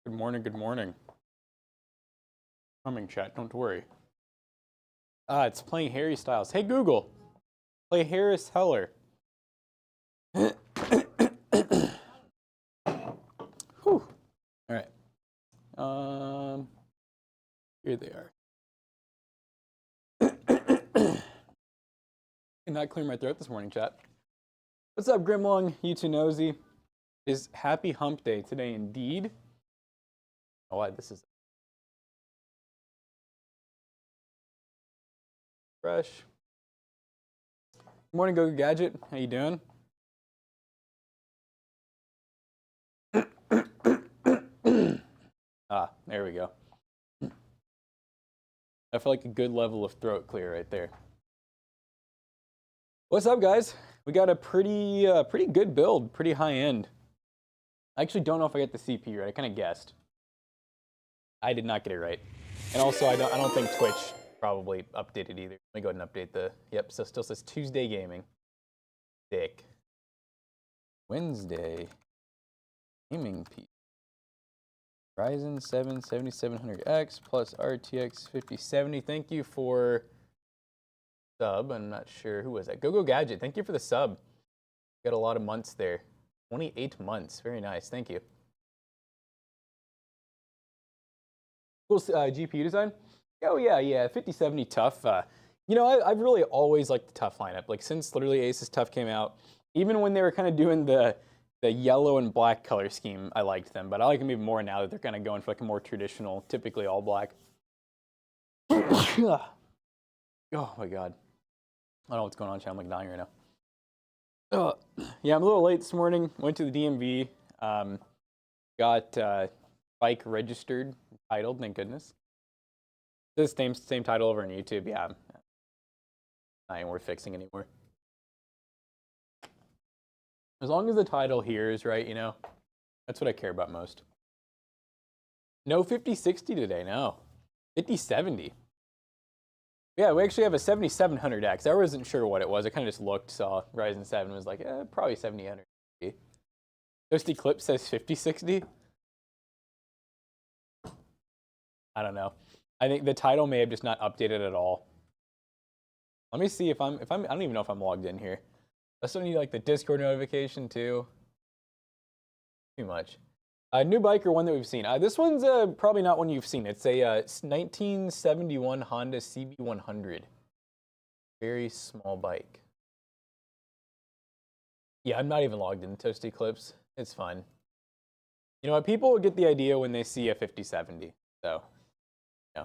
Good morning, good morning. Coming, chat, don't worry. It's playing Harry Styles. Hey, Google, play Harris Heller. Whew. All right. Here they are. Cannot clear my throat this morning, chat. What's up, Grimlong? You too nosy. Is happy hump day today indeed? Oh, this is fresh. Good morning, Go Gadget. How you doing? There we go. I feel like a good level of throat clear right there. What's up, guys? We got a pretty good build, pretty high end. I actually don't know if I got the CPU right. I kind of guessed. I did not get it right. And also, I don't think Twitch probably updated either. Let me go ahead and update the. Yep, so still says Tuesday gaming. Dick. Wednesday gaming P. Ryzen 7 7700X plus RTX 5070. Thank you for sub. I'm not sure who was that. Go Gadget. Thank you for the sub. Got a lot of months there. 28 months. Very nice. Thank you. Cool GPU design. Oh yeah. 5070 tough. You know, I've really always liked the tough lineup. Like since literally Asus Tough came out, even when they were kind of doing the yellow and black color scheme, I liked them. But I like them even more now that they're kind of going for like a more traditional, typically all black. Oh my god. I don't know what's going on, chat. I'm like dying right now. Yeah, I'm a little late this morning. Went to the DMV. Got bike registered, titled, thank goodness. This same title over on YouTube. Yeah, not even worth fixing anymore. As long as the title here is right, you know, that's what I care about most. No 5060 today, no. 5070. Yeah, we actually have a 7700X. I wasn't sure what it was. I kind of just looked, saw Ryzen 7, was like, probably 7000. Toasty Clip says 5060. I don't know. I think the title may have just not updated at all. Let me see if I don't even know if I'm logged in here. I still need like the Discord notification too. Too much. New biker, one that we've seen. This one's probably not one you've seen. It's a 1971 Honda CB100. Very small bike. Yeah, I'm not even logged in Toasty Clips. It's fine. You know what? People get the idea when they see a 5070. So, yeah.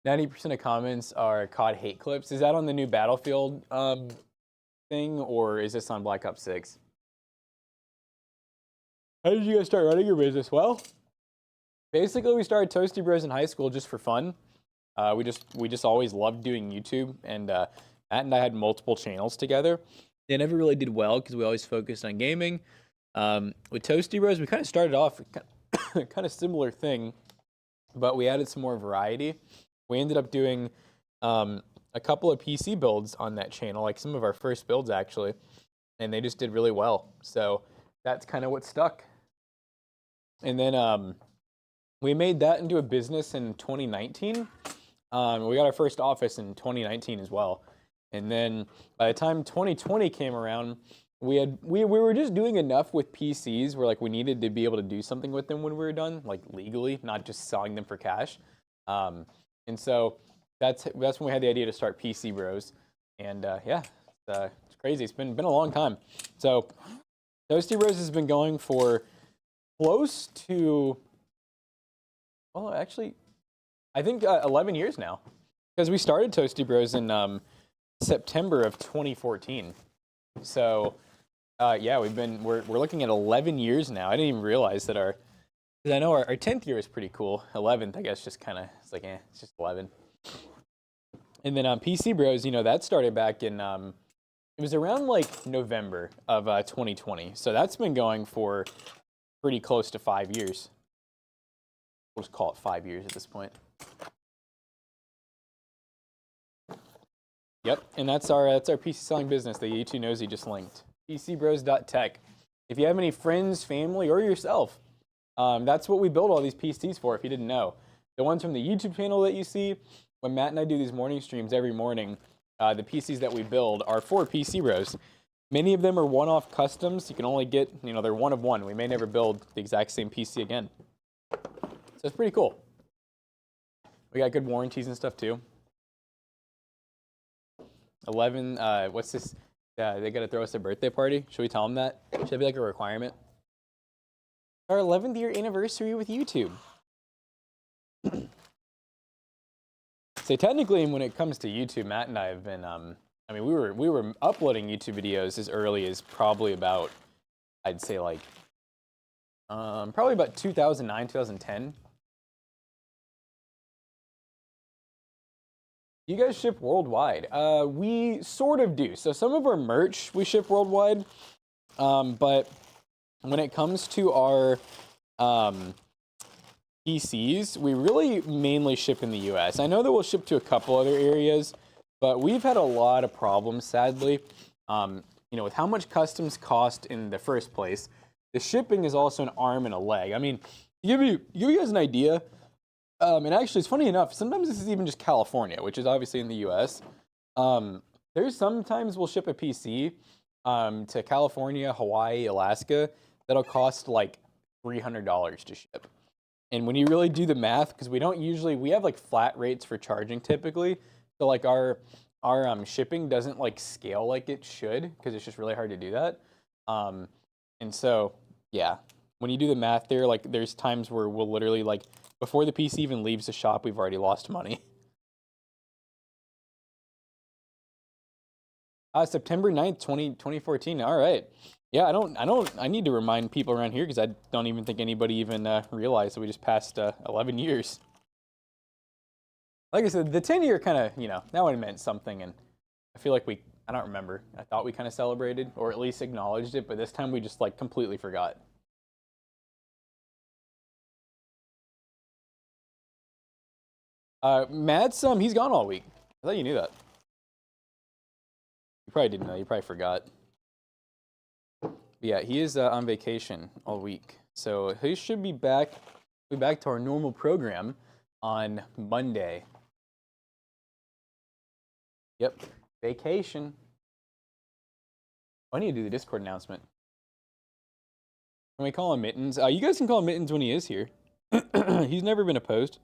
90% of comments are COD hate clips. Is that on the new Battlefield thing, or is this on Black Ops 6? How did you guys start running your business? Well, basically we started Toasty Bros in high school just for fun. We just always loved doing YouTube, and Matt and I had multiple channels together. They never really did well because we always focused on gaming. With Toasty Bros, we kind of started off kind of similar thing, but we added some more variety. We ended up doing a couple of PC builds on that channel, like some of our first builds actually, and they just did really well. So that's kind of what stuck. And then we made that into a business in 2019. We got our first office in 2019 as well. And then by the time 2020 came around, we were just doing enough with PCs where like we needed to be able to do something with them when we were done, like legally, not just selling them for cash. And so that's when we had the idea to start PCBros. And yeah, it's crazy. It's been a long time. So Toasty Bros has been going for close to, well, actually, I think 11 years now, because we started Toasty Bros in September of 2014. So yeah, we're looking at 11 years now. I didn't even realize that because I know our 10th year is pretty cool. 11th, I guess, just kind of, it's like, it's just 11. And then PCBros, you know, that started back in, it was around like November of 2020. So that's been going for pretty close to 5 years. We'll just call it 5 years at this point. Yep, and that's our PC selling business that you two nosy just linked. PCBros.tech. If you have any friends, family, or yourself That's what we build all these PCs for, if you didn't know. The ones from the YouTube channel that you see, when Matt and I do these morning streams every morning, the PCs that we build are for PCBros. Many of them are one-off customs. You can only get, you know, they're one of one. We may never build the exact same PC again. So it's pretty cool. We got good warranties and stuff too. 11, what's this? They got to throw us a birthday party. Should we tell them that? Should that be like a requirement? Our 11th year anniversary with YouTube. So technically, when it comes to YouTube, Matt and I have been, I mean, we were uploading YouTube videos as early as probably about, I'd say like, probably about 2009, 2010. You guys ship worldwide? We sort of do. So some of our merch we ship worldwide, but when it comes to our PCs, we really mainly ship in the US. I know that we'll ship to a couple other areas, but we've had a lot of problems, sadly. You know, with how much customs cost in the first place, the shipping is also an arm and a leg. I mean, to give you guys an idea, and actually, it's funny enough, sometimes this is even just California, which is obviously in the US. There's sometimes we'll ship a PC to California, Hawaii, Alaska, that'll cost like $300 to ship. And when you really do the math, because we have like flat rates for charging typically, so like our shipping doesn't like scale like it should, because it's just really hard to do that. And so, yeah, when you do the math there, like there's times where we'll literally like, before the PC even leaves the shop, we've already lost money. September 9th, 2014. All right. Yeah, I need to remind people around here because I don't even think anybody even realized that we just passed 11 years. Like I said, the 10-year kind of, you know, that one meant something, and I feel like I don't remember. I thought we kind of celebrated, or at least acknowledged it, but this time we just like completely forgot. Matt's, he's gone all week. I thought you knew that. You probably didn't know. You probably forgot. But yeah, he is on vacation all week. So he should be back to our normal program on Monday. Yep, vacation. I need to do the Discord announcement. Can we call him Mittens? You guys can call him Mittens when he is here. He's never been opposed.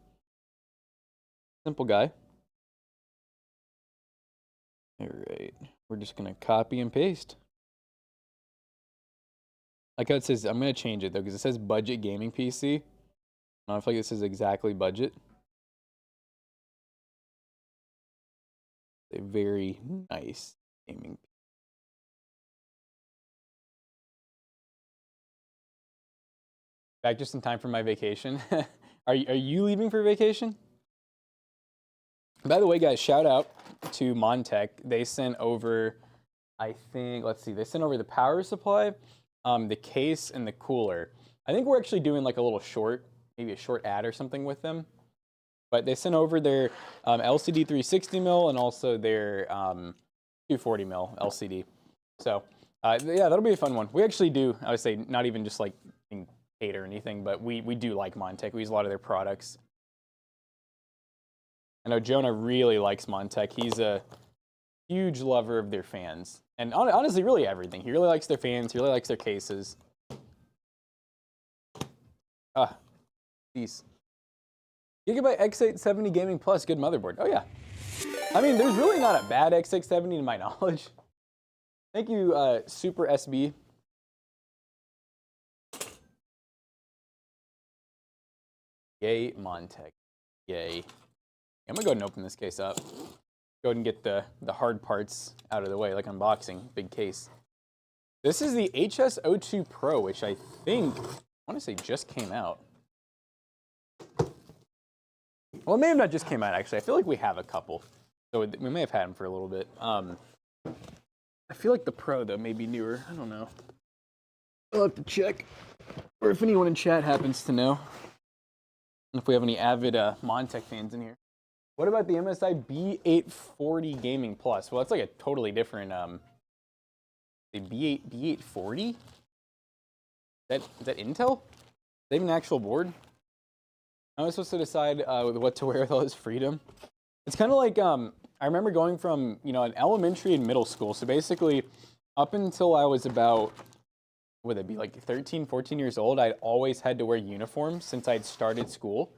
Simple guy. All right, we're just gonna copy and paste. Like how it says, I'm gonna change it though, because it says budget gaming PC. I don't feel like this is exactly budget. A very nice gaming. Back just in time for my vacation. Are you leaving for vacation? By the way, guys, shout out to Montek. They sent over, I think, let's see, they sent over the power supply, the case, and the cooler. I think we're actually doing like a little short, maybe a short ad or something with them. But they sent over their LCD 360mm and also their 240mm LCD. So yeah, that'll be a fun one. We actually do, I would say, not even just like being paid or anything, but we do like Montek. We use a lot of their products. I know Jonah really likes Montek. He's a huge lover of their fans. And honestly, really everything. He really likes their fans. He really likes their cases. Peace. Gigabyte X870 Gaming Plus, good motherboard. Oh yeah. I mean, there's really not a bad X670 to my knowledge. Thank you, Super SB. Yay, Montek. Yay. I'm gonna go ahead and open this case up. Go ahead and get the hard parts out of the way, like unboxing. Big case. This is the HS02 Pro, which I think, I want to say just came out. Well, it may have not just came out, actually. I feel like we have a couple. So we may have had them for a little bit. I feel like the Pro, though, may be newer. I don't know. I'll have to check. Or if anyone in chat happens to know. If we have any avid Montek fans in here. What about the MSI B840 Gaming Plus? Well, it's like a totally different, the B840? Is that Intel? they have an actual board? I was supposed to decide what to wear with all this freedom. It's kind of like, I remember going from, an elementary and middle school. So basically, up until I was about, would it be like 13, 14 years old, I'd always had to wear uniforms since I'd started school.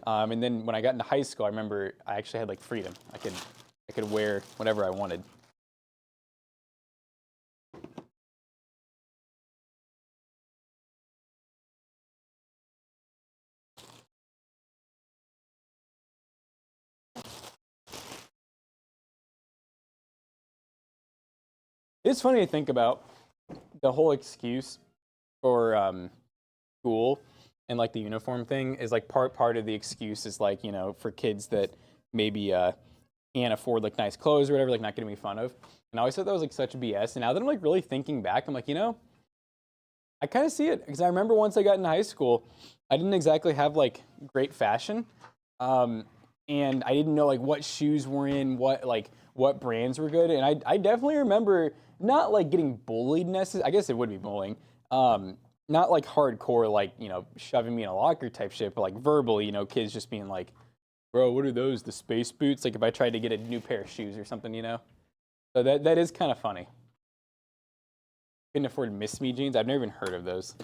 And then when I got into high school, I remember I actually had like freedom. I could wear whatever I wanted. It's funny to think about the whole excuse for school and like the uniform thing is like part of the excuse is like, for kids that maybe can't afford like nice clothes or whatever, like not getting made fun of. And I always thought that was like such BS. And now that I'm like really thinking back, I'm like, I kind of see it because I remember once I got into high school, I didn't exactly have like great fashion. And I didn't know like what shoes were in, what brands were good. And I definitely remember not like getting bullied necessarily. I guess it would be bullying. Not like hardcore, like, shoving me in a locker type shit, but like verbally, kids just being like, bro, what are those? The space boots? Like if I tried to get a new pair of shoes or something, So that is kind of funny. Couldn't afford Miss Me jeans. I've never even heard of those.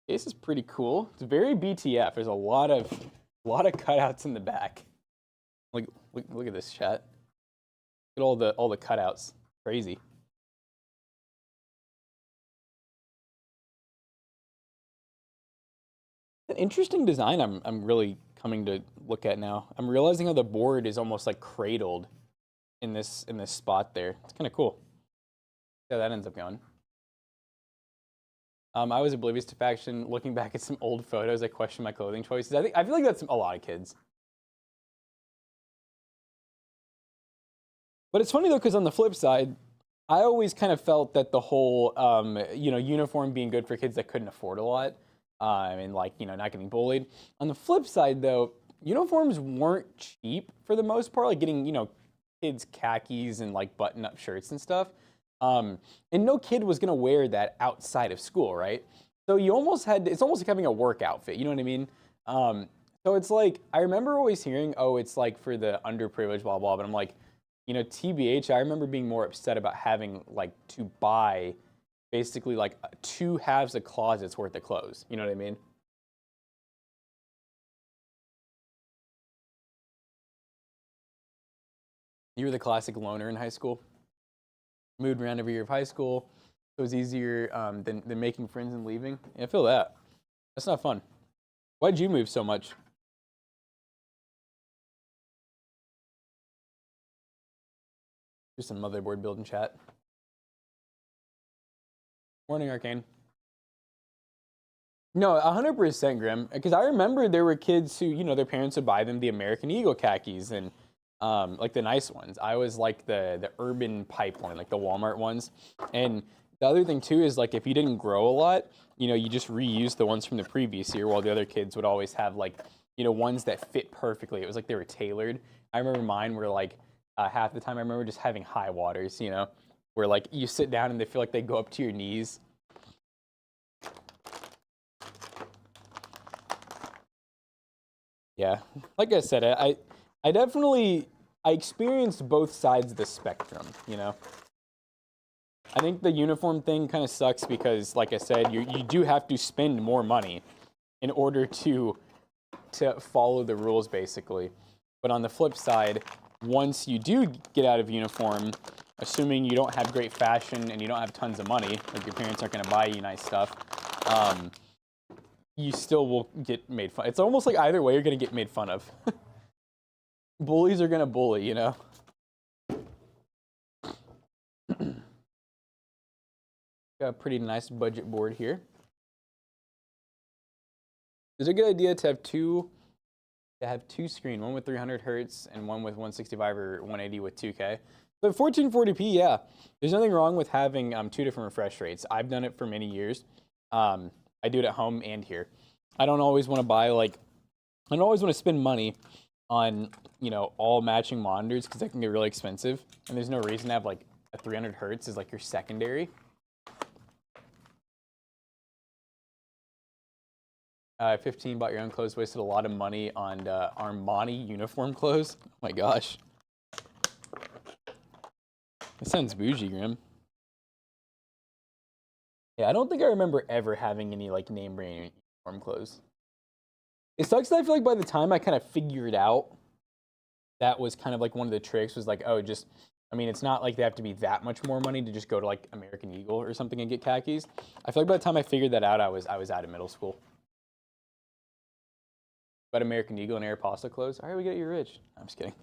Case is pretty cool. It's very BTF. There's a lot of cutouts in the back. Like look at this, chat. Look at all the cutouts. Crazy. An interesting design I'm really coming to look at now. I'm realizing how the board is almost like cradled in this spot there. It's kind of cool. Yeah, that ends up going. I was oblivious to fashion. Looking back at some old photos, I question my clothing choices. I feel like that's a lot of kids. But it's funny though, because on the flip side, I always kind of felt that the whole, uniform being good for kids that couldn't afford a lot, and like, not getting bullied. On the flip side though, uniforms weren't cheap for the most part, like getting, kids khakis and like button-up shirts and stuff. And no kid was gonna wear that outside of school, right? So you almost had, it's almost like having a work outfit, you know what I mean? So it's like, I remember always hearing, oh, it's like for the underprivileged, blah, blah, but I'm like, TBH, I remember being more upset about having like to buy basically like 2 halves of closets worth of clothes. You know what I mean? You were the classic loner in high school. Moved around every year of high school. It was easier than making friends and leaving. Yeah, I feel that. That's not fun. Why'd you move so much? Just some motherboard build in chat. Morning, Arcane. No, 100% Grim. Because I remember there were kids who, their parents would buy them the American Eagle khakis and like the nice ones. I was like the urban pipe one, like the Walmart ones. And the other thing too is like if you didn't grow a lot, you just reuse the ones from the previous year, while the other kids would always have like, ones that fit perfectly. It was like they were tailored. I remember mine were like half the time I remember just having high waters, where like you sit down and they feel like they go up to your knees. Yeah, like I said, I definitely, I experienced both sides of the spectrum, I think the uniform thing kind of sucks because, like I said, you do have to spend more money in order to follow the rules, basically. But on the flip side, once you do get out of uniform, assuming you don't have great fashion and you don't have tons of money, like your parents aren't going to buy you nice stuff, you still will get made fun. It's almost like either way you're going to get made fun of. Bullies are going to bully, Got a pretty nice budget board here. Is it a good idea to have two screen, one with 300 hertz and one with 165 or 180 with 2K? But 1440p, yeah. There's nothing wrong with having 2 different refresh rates. I've done it for many years. I do it at home and here. I don't always want to buy I don't always want to spend money on all matching monitors because that can get really expensive. And there's no reason to have like a 300 hertz as like your secondary. 15, bought your own clothes, wasted a lot of money on Armani uniform clothes. Oh my gosh. That sounds bougie, Grim. Yeah, I don't think I remember ever having any like name brand uniform clothes. It sucks that I feel like by the time I kind of figured out that was kind of like one of the tricks was like, oh, just, I mean, it's not like they have to be that much more money to just go to like American Eagle or something and get khakis. I feel like by the time I figured that out, I was out of middle school. But American Eagle and Aeropostale clothes, all right, we got you rich. I'm just kidding.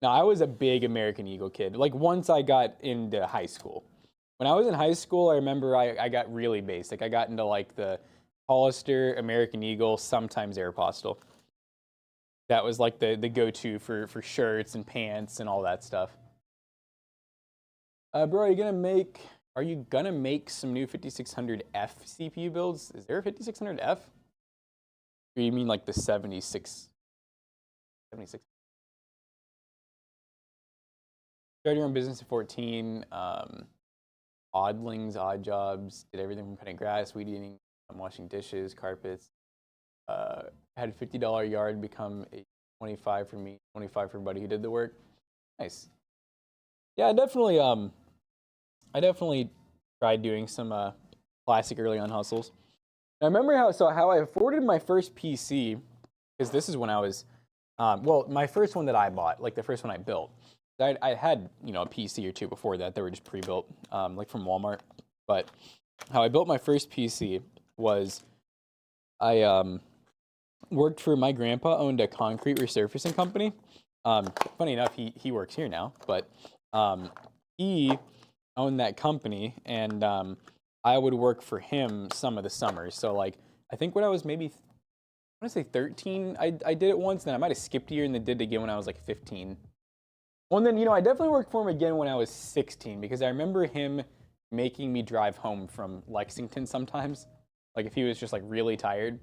No, I was a big American Eagle kid. Like once I got into high school. When I was in high school, I remember I got really basic. I got into like the Hollister, American Eagle, sometimes Aeropostale. That was like the go-to for shirts and pants and all that stuff. Bro, are you gonna make some new 5600F CPU builds? Is there a 5600F? Or you mean like the 76? Started your own business at 14. Oddlings, odd jobs, did everything from cutting grass, weed eating, washing dishes, carpets. Had a $50 yard become a 25 for me, 25 for everybody who did the work. Nice. Yeah, I definitely tried doing some classic early on hustles. I remember how I afforded my first PC, because this is when I was, well, my first one that I bought, like the first one I built. I had, you know, a PC or two before that. They were just pre-built, like from Walmart. But how I built my first PC was I worked for my grandpa, owned a concrete resurfacing company. Funny enough, he works here now, but he owned that company, and I would work for him some of the summers. So like, I think when I was maybe, I want to say 13, I did it once, then I might have skipped a year and then did it again when I was like 15. Well, and then, you know, I definitely worked for him again when I was 16, because I remember him making me drive home from Lexington sometimes. Like if he was just like really tired,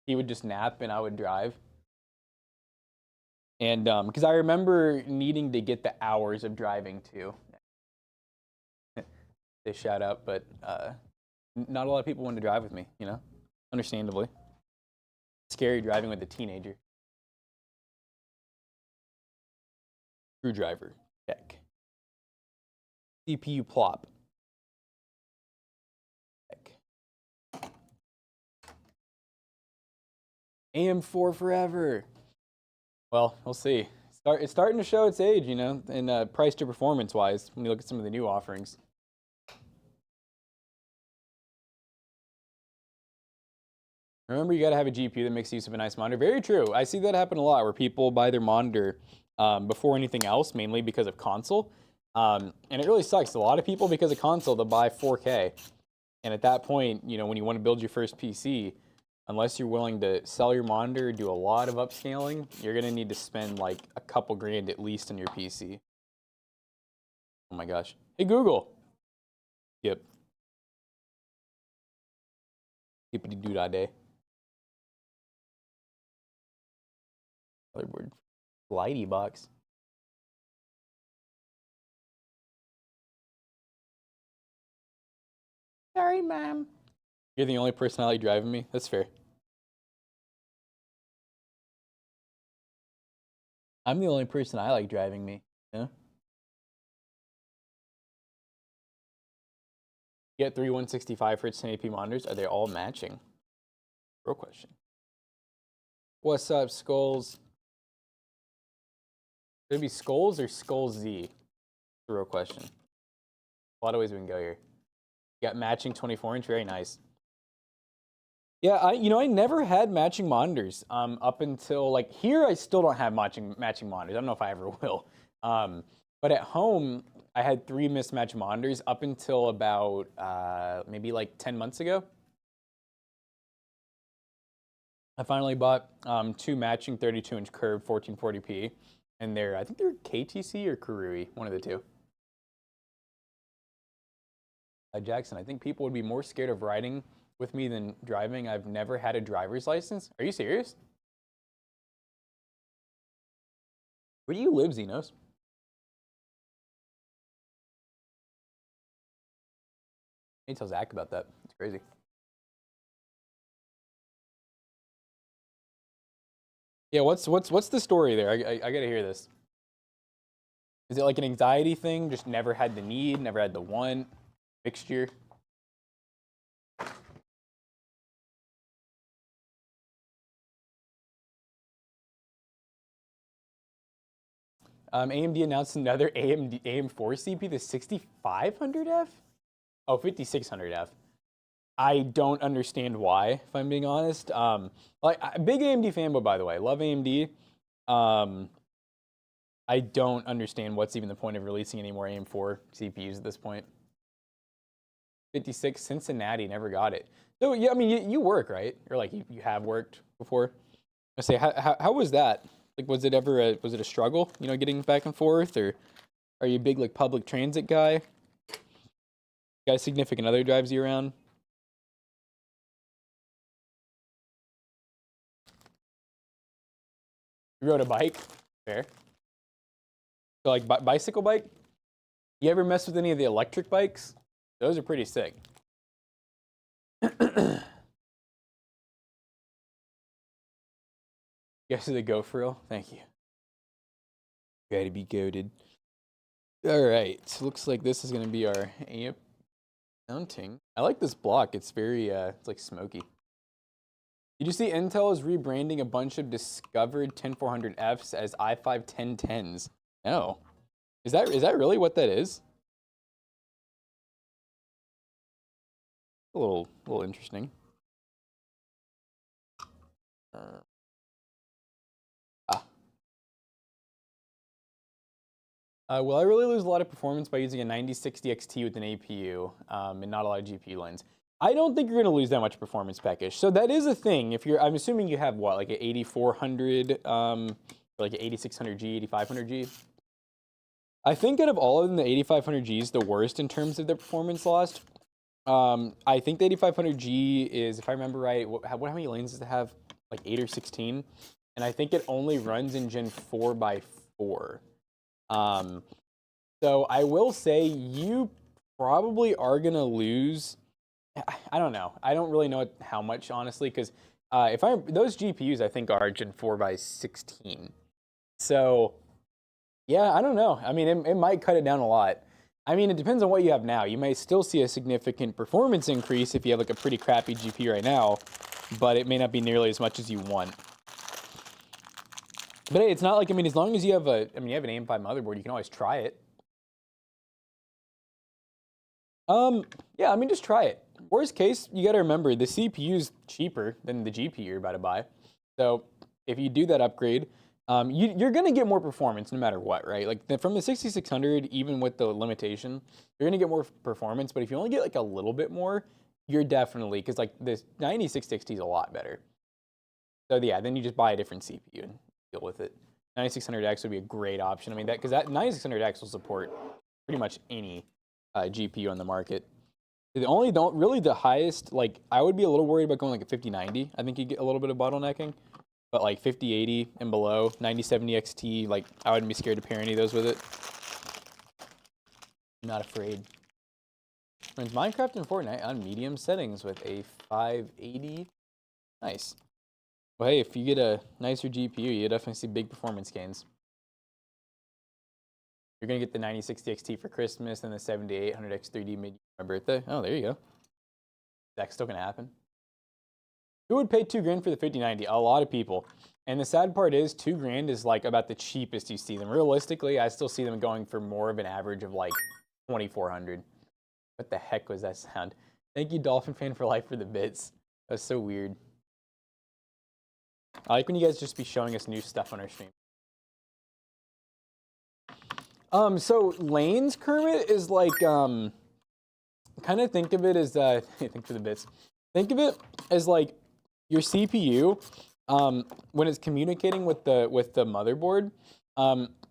he would just nap and I would drive. And because I remember needing to get the hours of driving too. They shout out, but not a lot of people want to drive with me, you know, understandably. Scary driving with a teenager. Screwdriver, check. CPU plop. Check. AM4 forever. Well, we'll see. It's starting to show its age, you know, in price to performance wise when you look at some of the new offerings. Remember, you got to have a GPU that makes use of a nice monitor. Very true. I see that happen a lot where people buy their monitor before anything else, mainly because of console. And it really sucks. A lot of people, because of console, they'll buy 4K. And at that point, you know, when you want to build your first PC, unless you're willing to sell your monitor, do a lot of upscaling, you're going to need to spend like a couple grand at least on your PC. Oh my gosh. Hey, Google. Yep. Hippity-doo-dah-day. Motherboard. Lighty box. Sorry, ma'am. You're the only person I like driving me? That's fair. I'm the only person I like driving me, you know? Get 3 165 Hz 1080p monitors. Are they all matching? Real question. What's up, Skulls? Should it be Skulls or Skull Z? The real question. A lot of ways we can go here. You got matching 24-inch, very nice. Yeah, I never had matching monitors up until like here. I still don't have matching monitors. I don't know if I ever will. But at home, I had 3 mismatched monitors up until about maybe like 10 months ago. I finally bought 2 matching 32-inch curved 1440p, and I think they're KTC or Karui, one of the two. Jackson, I think people would be more scared of riding with me than driving. I've never had a driver's license. Are you serious? Where do you live, Xenos? I need to tell Zach about that. It's crazy. Yeah, what's the story there? I gotta hear this. Is it like an anxiety thing? Just never had the need, never had the want, mixture? AMD announced another AM4 CPU, the 6500F? Oh, 5600F. I don't understand why, if I'm being honest. Big AMD fanboy, by the way. Love AMD. I don't understand what's even the point of releasing any more AM4 CPUs at this point. 56, Cincinnati, never got it. So, yeah, I mean, you work, right? Or, like, you have worked before? I say, how was that? Like, was it a struggle, you know, getting back and forth? Or are you a big, like, public transit guy? Got a significant other drives you around? You rode a bike? Fair. So, like, bicycle bike? You ever mess with any of the electric bikes? Those are pretty sick. Guess the go for real? Thank you. Gotta be goated. All right, so looks like this is gonna be our amp mounting. I like this block. It's very, it's like smoky. Did you see Intel is rebranding a bunch of discovered 10400Fs as i5 1010s? No. Is that really what that is? A little interesting. Will I really lose a lot of performance by using a 9060 XT with an APU and not a lot of GPU lanes? I don't think you're going to lose that much performance package. So that is a thing. If you're, I'm assuming you have what, like an 8400, or like an 8600G, 8500G. I think out of all of them, the 8500G is the worst in terms of the performance lost. I think the 8500G is, if I remember right, how many lanes does it have? Like 8 or 16, and I think it only runs in Gen 4x4. So I will say you probably are gonna lose. I don't know. I don't really know how much, honestly, because those GPUs I think are Gen 4x16. So yeah, I don't know. I mean, it might cut it down a lot. I mean, it depends on what you have now. You may still see a significant performance increase if you have like a pretty crappy GPU right now, but it may not be nearly as much as you want. But hey, it's not like, I mean, as long as you have you have an AM5 motherboard, you can always try it. Yeah, I mean, just try it. Worst case, you got to remember the CPU is cheaper than the GPU you're about to buy. So if you do that upgrade, you're going to get more performance no matter what, right? Like from the 6600, even with the limitation, you're going to get more performance. But if you only get like a little bit more, you're definitely, because like this 9660 is a lot better. So yeah, then you just buy a different CPU and deal with it. 9600X would be a great option. I mean, because that 9600X will support pretty much any GPU on the market. Really the highest, like I would be a little worried about going like a 5090. I think you get a little bit of bottlenecking, but like 5080 and below, 9070 XT, like I wouldn't be scared to pair any of those with it. I'm not afraid. Runs Minecraft and Fortnite on medium settings with a 580. Nice. Well, hey, if you get a nicer GPU, you definitely see big performance gains. You're going to get the 9060 XT for Christmas and the 7800X 3D mid my birthday. Oh, there you go. That's still going to happen. Who would pay $2 grand for the 5090? A lot of people. And the sad part is $2 grand is like about the cheapest you see them. Realistically, I still see them going for more of an average of like 2400. What the heck was that sound? Thank you, Dolphin Fan for life for the bits. That was so weird. I like when you guys just be showing us new stuff on our stream. So lanes, Kermit, is like, kind of think of it as, think for the bits. Think of it as like your CPU, when it's communicating with the motherboard,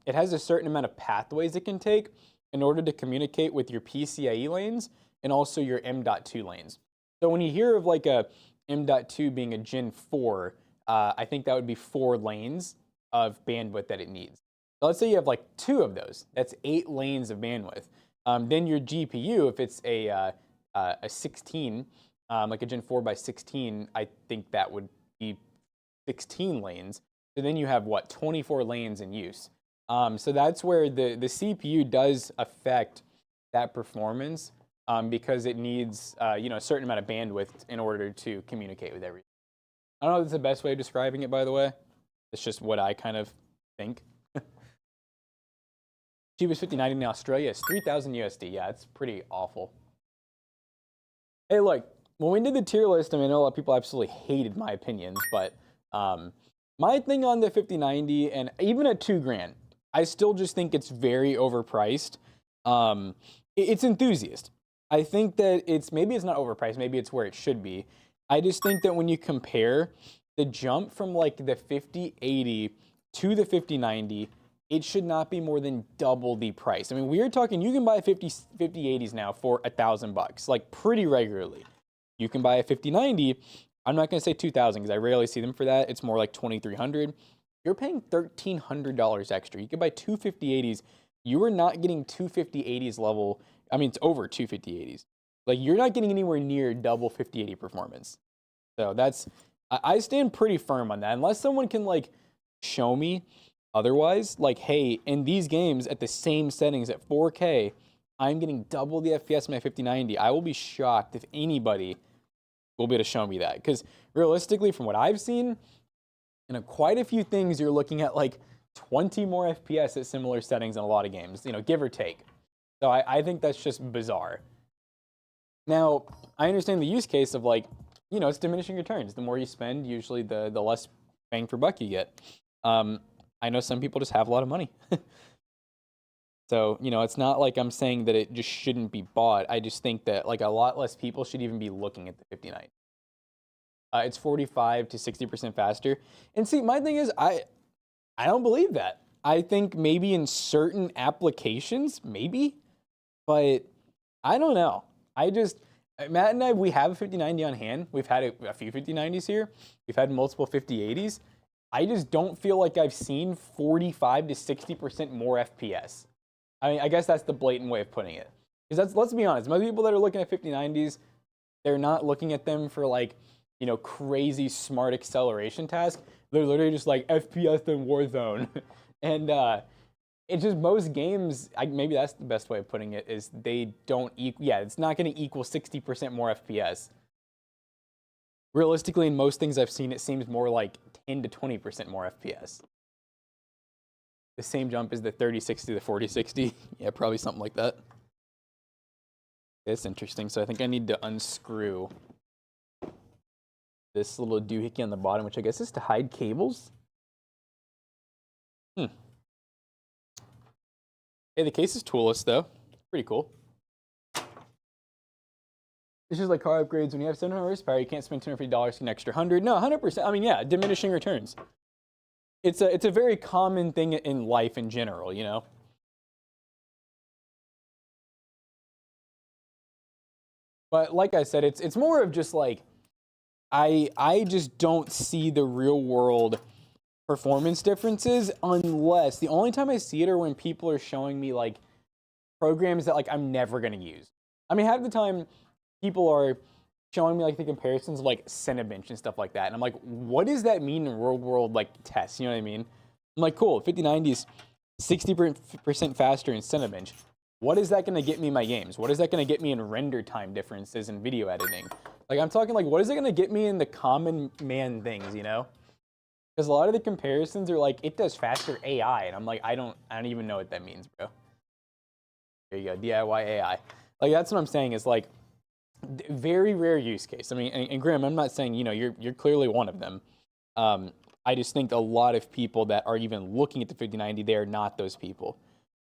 it has a certain amount of pathways it can take in order to communicate with your PCIe lanes and also your M.2 lanes. So when you hear of like a M.2 being a Gen 4, I think that would be 4 lanes of bandwidth that it needs. So let's say you have like 2 of those. That's 8 lanes of bandwidth. Then your GPU, if it's a 16, like a Gen 4 by 16, I think that would be 16 lanes. So then you have what, 24 lanes in use. So that's where the CPU does affect that performance because it needs you know, a certain amount of bandwidth in order to communicate with everything. I don't know if that's the best way of describing it, by the way. It's just what I kind of think. Cheapest 5090 in Australia is 3,000 USD. Yeah, it's pretty awful. Hey, look, when we did the tier list, I mean, I know a lot of people absolutely hated my opinions, but my thing on the 5090 and even at $2,000, I still just think it's very overpriced. It's enthusiast. I think that maybe it's not overpriced, maybe it's where it should be. I just think that when you compare the jump from like the 5080 to the 5090, it should not be more than double the price. I mean, we are talking, you can buy 5080s now for $1,000, like pretty regularly. You can buy a 5090, I'm not gonna say 2,000 because I rarely see them for that. It's more like 2,300. You're paying $1,300 extra. You could buy two 5080s. You are not getting two 5080s level. I mean, it's over two 5080s. Like, you're not getting anywhere near double 5080 performance. So I stand pretty firm on that. Unless someone can like show me otherwise, like, hey, in these games at the same settings at 4K, I'm getting double the FPS in my 5090. I will be shocked if anybody will be able to show me that. Because realistically, from what I've seen, in quite a few things, you're looking at like 20 more FPS at similar settings in a lot of games, you know, give or take. So I think that's just bizarre. Now, I understand the use case of like, you know, it's diminishing returns. The more you spend, usually the less bang for buck you get. I know some people just have a lot of money. So, you know, it's not like I'm saying that it just shouldn't be bought. I just think that like a lot less people should even be looking at the 5090. It's 45 to 60% faster. And see, my thing is, I don't believe that. I think maybe in certain applications, maybe, but I don't know. Matt and I, we have a 5090 on hand. We've had a few 5090s here. We've had multiple 5080s. I just don't feel like I've seen 45 to 60% more FPS. I mean, I guess that's the blatant way of putting it. Because let's be honest, most people that are looking at 5090s, they're not looking at them for like, you know, crazy smart acceleration tasks. They're literally just like FPS in Warzone. And it's just most games, maybe that's the best way of putting it, is they don't equal, yeah, it's not going to equal 60% more FPS. Realistically, in most things I've seen, it seems more like 10 to 20% more FPS. The same jump as the 3060 to the 4060. Yeah, probably something like that. It's interesting. So I think I need to unscrew this little doohickey on the bottom, which I guess is to hide cables. Hey, the case is toolless though. Pretty cool. It's just like car upgrades. When you have 700 horsepower, you can't spend $250 for an extra 100. No, 100%. I mean, yeah, diminishing returns. It's a very common thing in life in general, you know. But like I said, it's more of just like I just don't see the real world performance differences unless the only time I see it are when people are showing me like programs that like I'm never gonna use. I mean, half the time people are showing me like the comparisons of like Cinebench and stuff like that, and I'm like, what does that mean in real world like tests? You know what I mean? I'm like, cool, 5090 is 60% faster in Cinebench. What is that going to get me in my games? What is that going to get me in render time differences in video editing? Like, I'm talking like, what is it going to get me in the common man things, you know? Because a lot of the comparisons are like, it does faster AI, and I'm like, I don't even know what that means, bro. There you go, DIY AI. Like, that's what I'm saying is like, very rare use case. I mean, and Graham, I'm not saying, you know, you're clearly one of them. I just think a lot of people that are even looking at the 5090, they are not those people.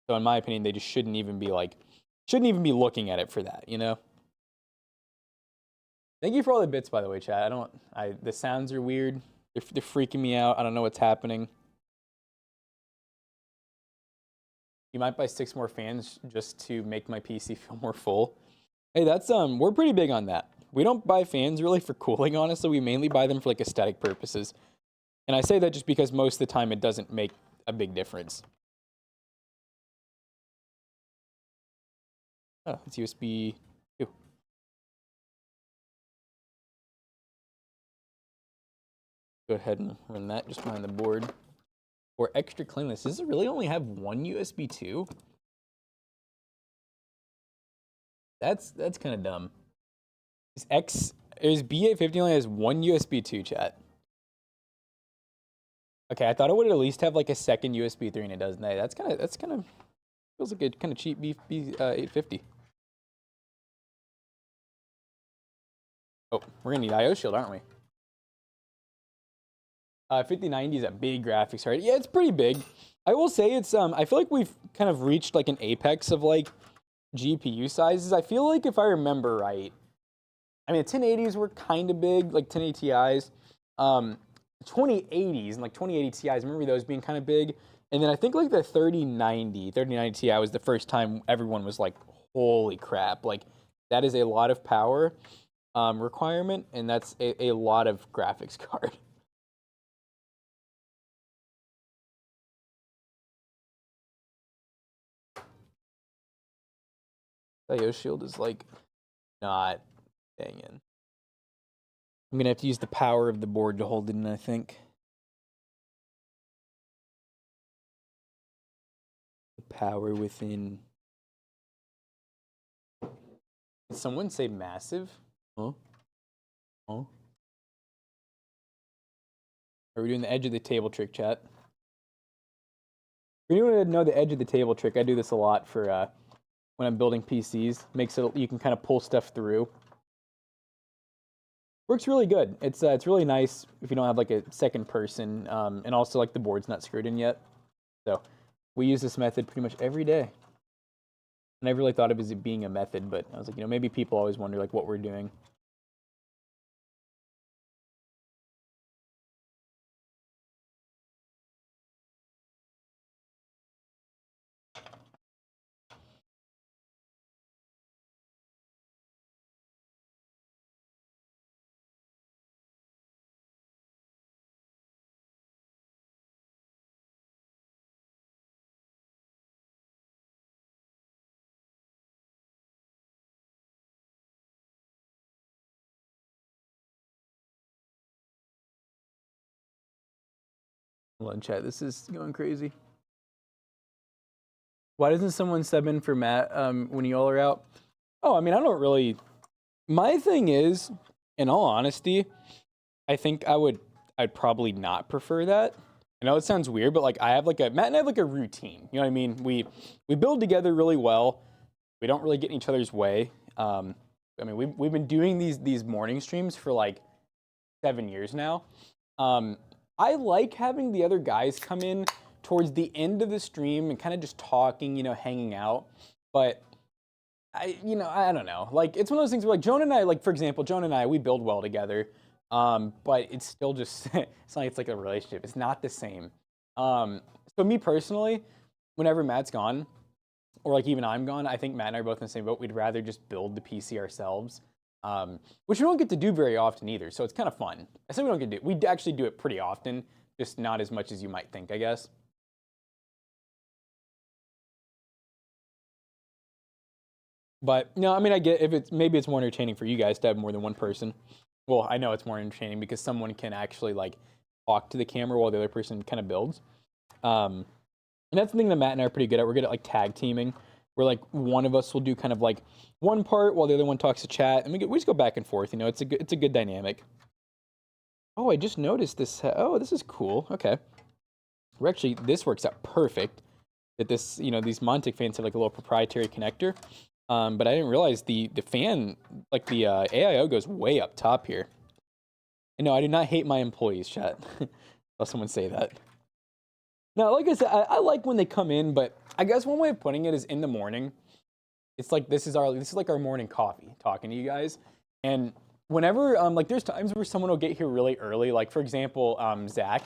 So in my opinion, they just shouldn't even be looking at it for that, you know? Thank you for all the bits, by the way, chat. The sounds are weird. They're freaking me out. I don't know what's happening. You might buy 6 more fans just to make my PC feel more full. Hey, that's, we're pretty big on that. We don't buy fans really for cooling, honestly. We mainly buy them for like aesthetic purposes. And I say that just because most of the time it doesn't make a big difference. Oh, it's USB 2. Go ahead and run that just behind the board. For extra cleanliness, does it really only have one USB 2? That's kind of dumb. Is B850 only has one USB 2, chat? Okay, I thought it would at least have like a second USB 3, and it doesn't. That's kind of feels like a kind of cheap B850. Oh, we're gonna need IO shield, aren't we? 5090 is a big graphics card. Yeah, it's pretty big. I will say it's I feel like we've kind of reached like an apex of like GPU sizes. I feel like if I remember right, I mean the 1080s were kind of big, like 1080 Ti's. 2080s and like 2080 Ti's, I remember those being kind of big. And then I think like the 3090 Ti was the first time everyone was like, holy crap, like that is a lot of power requirement, and that's a lot of graphics card. IO shield is like not banging. I'm gonna have to use the power of the board to hold it in, I think. The power within. Did someone say massive? Huh? Huh? Are we doing the edge of the table trick, chat? For anyone who doesn't know the edge of the table trick, I do this a lot for when I'm building PCs. Makes it you can kind of pull stuff through. Works really good. It's really nice if you don't have like a second person, and also like the board's not screwed in yet. So we use this method pretty much every day. I never really thought of it as being a method, but I was like, you know, maybe people always wonder like what we're doing. Hold on, chat. This is going crazy. Why doesn't someone sub in for Matt when you all are out? Oh, I mean, I don't really. My thing is, in all honesty, I think I'd probably not prefer that. I know it sounds weird, but like I have like Matt and I have like a routine. You know what I mean? We build together really well. We don't really get in each other's way. I mean, we've been doing these morning streams for like 7 years now. I like having the other guys come in towards the end of the stream and kind of just talking, you know, hanging out. But I don't know. Like, it's one of those things where, like, Joan and I, like, for example, Joan and I, we build well together. But it's still just, it's like a relationship. It's not the same. So me personally, whenever Matt's gone, or like even I'm gone, I think Matt and I are both in the same boat. We'd rather just build the PC ourselves. Which we don't get to do very often either, so it's kind of fun. I say we don't get to do it. We actually do it pretty often, just not as much as you might think, I guess. But no, I mean, I get if maybe it's more entertaining for you guys to have more than one person. Well, I know it's more entertaining because someone can actually like talk to the camera while the other person kind of builds. And that's the thing that Matt and I are pretty good at. We're good at like tag teaming, where like one of us will do kind of like one part while the other one talks to chat, and we just go back and forth. You know, it's a good dynamic. Oh, I just noticed this. Oh, this is cool. Okay, this works out perfect. That this, you know, these Montek fans have like a little proprietary connector. But I didn't realize the fan, like the AIO goes way up top here. And no, I do not hate my employees, chat. Let someone say that. No, like I said, I like when they come in, but I guess one way of putting it is in the morning. It's like this is like our morning coffee, talking to you guys. And whenever like there's times where someone will get here really early. Like for example, Zach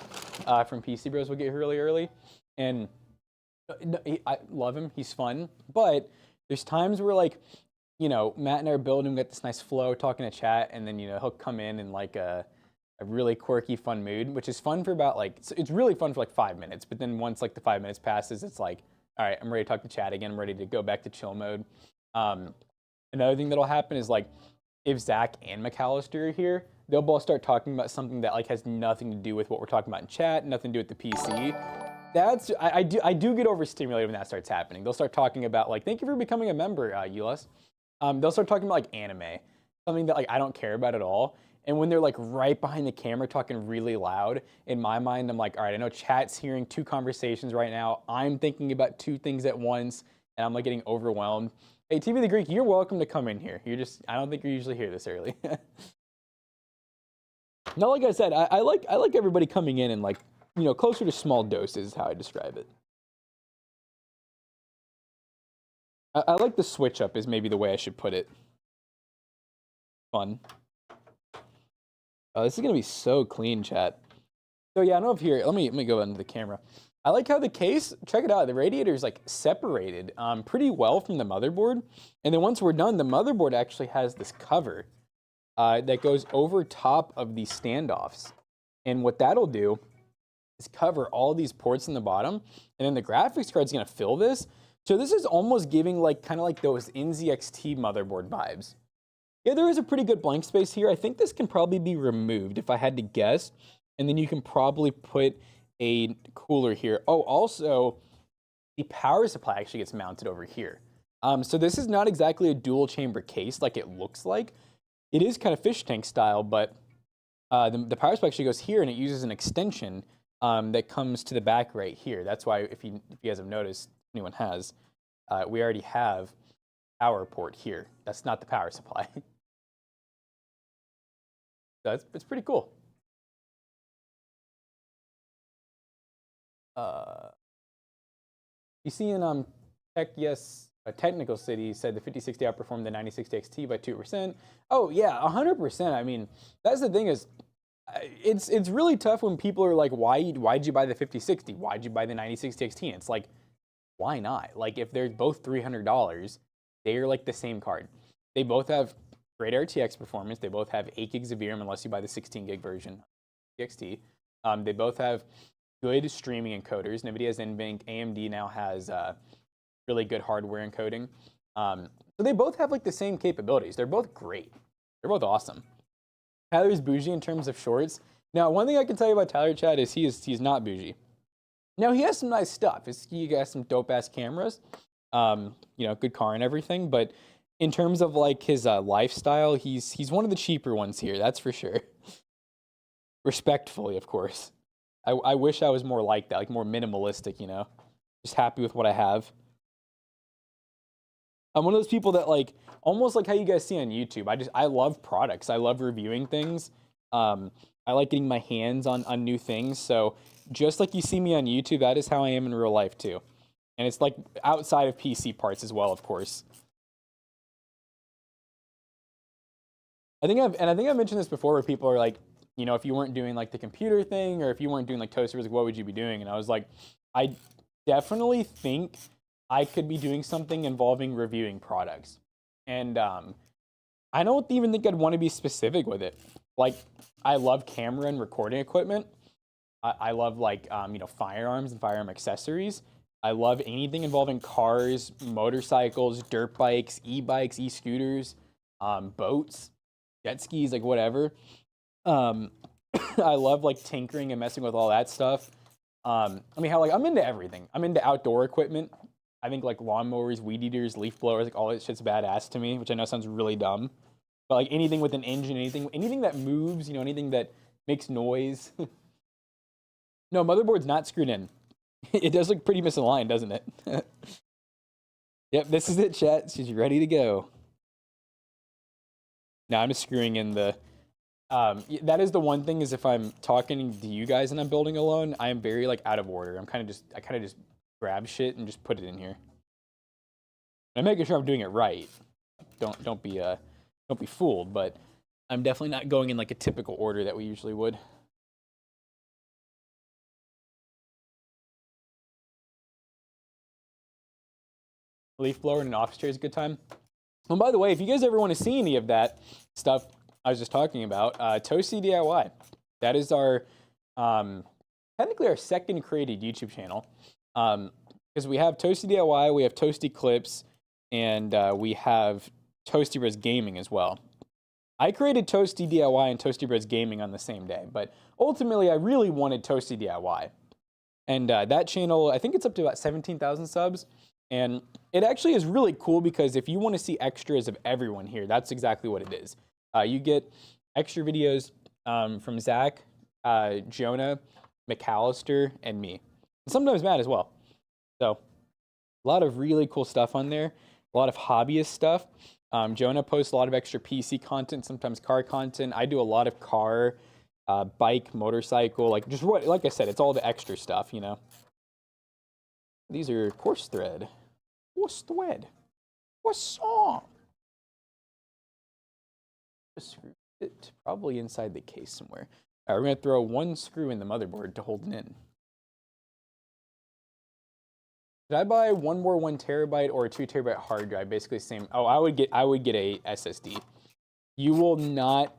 from PCBros will get here really early, and I love him. He's fun, but there's times where like, you know, Matt and I are building, we got this nice flow, talking to chat, and then, you know, he'll come in like a really quirky, fun mood, which is fun for about like, it's really fun for like 5 minutes. But then once like the 5 minutes passes, it's like, all right, I'm ready to talk to chat again. I'm ready to go back to chill mode. Another thing that'll happen is like, if Zach and McAllister are here, they'll both start talking about something that like has nothing to do with what we're talking about in chat, nothing to do with the PC. I do get overstimulated when that starts happening. They'll start talking about like, thank you for becoming a member, Ulas. They'll start talking about like anime, something that like I don't care about at all. And when they're like right behind the camera talking really loud, in my mind, I'm like, all right, I know chat's hearing 2 conversations right now. I'm thinking about 2 things at once, and I'm like getting overwhelmed. Hey, TV the Greek, you're welcome to come in here. I don't think you're usually here this early. No, like I said, I like everybody coming in and like, you know, closer to small doses is how I describe it. I like the switch up is maybe the way I should put it. Fun. Oh, this is gonna be so clean, chat. So yeah, I know if here, let me go into the camera. I like how the case, check it out, the radiator is like separated pretty well from the motherboard. And then once we're done, the motherboard actually has this cover that goes over top of these standoffs. And what that'll do is cover all these ports in the bottom, and then the graphics card's gonna fill this. So this is almost giving like kind of like those NZXT motherboard vibes. Yeah, there is a pretty good blank space here. I think this can probably be removed if I had to guess. And then you can probably put a cooler here. Oh, also, the power supply actually gets mounted over here. So this is not exactly a dual chamber case like it looks like. It is kind of fish tank style, but the power supply actually goes here, and it uses an extension that comes to the back right here. That's why, if you guys have noticed, anyone has, we already have power port here. That's not the power supply. So it's pretty cool. You see in Technical City said the 5060 outperformed the 9060 XT by 2%. Oh yeah, 100%. I mean, that's the thing is, it's really tough when people are like, why'd you buy the 5060? Why'd you buy the 9060 XT? And it's like, why not? Like if they're both $300, they're like the same card. They both have great RTX performance. They both have 8 gigs of VRAM unless you buy the 16 gig version XT. They both have good streaming encoders. NVIDIA's NVENC. AMD now has really good hardware encoding. So they both have like the same capabilities. They're both great. They're both awesome. Tyler's bougie in terms of shorts. Now, one thing I can tell you about Tyler, Chad, is he's not bougie. Now, he has some nice stuff. He got some dope-ass cameras, you know, good car and everything, but in terms of like his lifestyle, he's one of the cheaper ones here, that's for sure. Respectfully, of course. I wish I was more like that, like more minimalistic, you know? Just happy with what I have. I'm one of those people that like, almost like how you guys see on YouTube. I love products. I love reviewing things. I like getting my hands on new things. So just like you see me on YouTube, that is how I am in real life too. And it's like outside of PC parts as well, of course. I think I've mentioned this before where people are like, you know, if you weren't doing like the computer thing or if you weren't doing like toasters, like, what would you be doing? And I was like, I definitely think I could be doing something involving reviewing products. And I don't even think I'd want to be specific with it. Like, I love camera and recording equipment. I love like, you know, firearms and firearm accessories. I love anything involving cars, motorcycles, dirt bikes, e-bikes, e-scooters, boats, jet skis, like whatever. I love like tinkering and messing with all that stuff. I mean, like I'm into everything. I'm into outdoor equipment. I think like lawnmowers, weed eaters, leaf blowers, like all that shit's badass to me, which I know sounds really dumb. But like anything with an engine, anything that moves, you know, anything that makes noise. No, motherboard's not screwed in. It does look pretty misaligned, doesn't it? Yep, this is it, chat. She's ready to go. Now I'm just screwing in the... that is the one thing, is if I'm talking to you guys and I'm building alone, I am very like out of order. I kind of just grab shit and just put it in here. I'm making sure I'm doing it right. Don't be fooled, but I'm definitely not going in like a typical order that we usually would. Leaf blower in an office chair is a good time. And by the way, if you guys ever want to see any of that stuff I was just talking about, Toasty DIY. That is our, technically our second created YouTube channel. Because we have Toasty DIY, we have Toasty Clips, and we have Toasty Gaming as well. I created Toasty DIY and Toasty Bros Gaming on the same day, but ultimately I really wanted Toasty DIY. And that channel, I think it's up to about 17,000 subs. And it actually is really cool because if you want to see extras of everyone here, that's exactly what it is. You get extra videos from Zach, Jonah, McAllister, and me. And sometimes Matt as well. So a lot of really cool stuff on there. A lot of hobbyist stuff. Jonah posts a lot of extra PC content, sometimes car content. I do a lot of car, bike, motorcycle, like just what, like I said, it's all the extra stuff, you know. These are coarse thread. Coarse thread. What's song? Screw it probably inside the case somewhere. All right, we're gonna throw one screw in the motherboard to hold it in. Did I buy one more 1 terabyte or a 2 terabyte hard drive? Basically same. Oh, I would get a SSD. You will not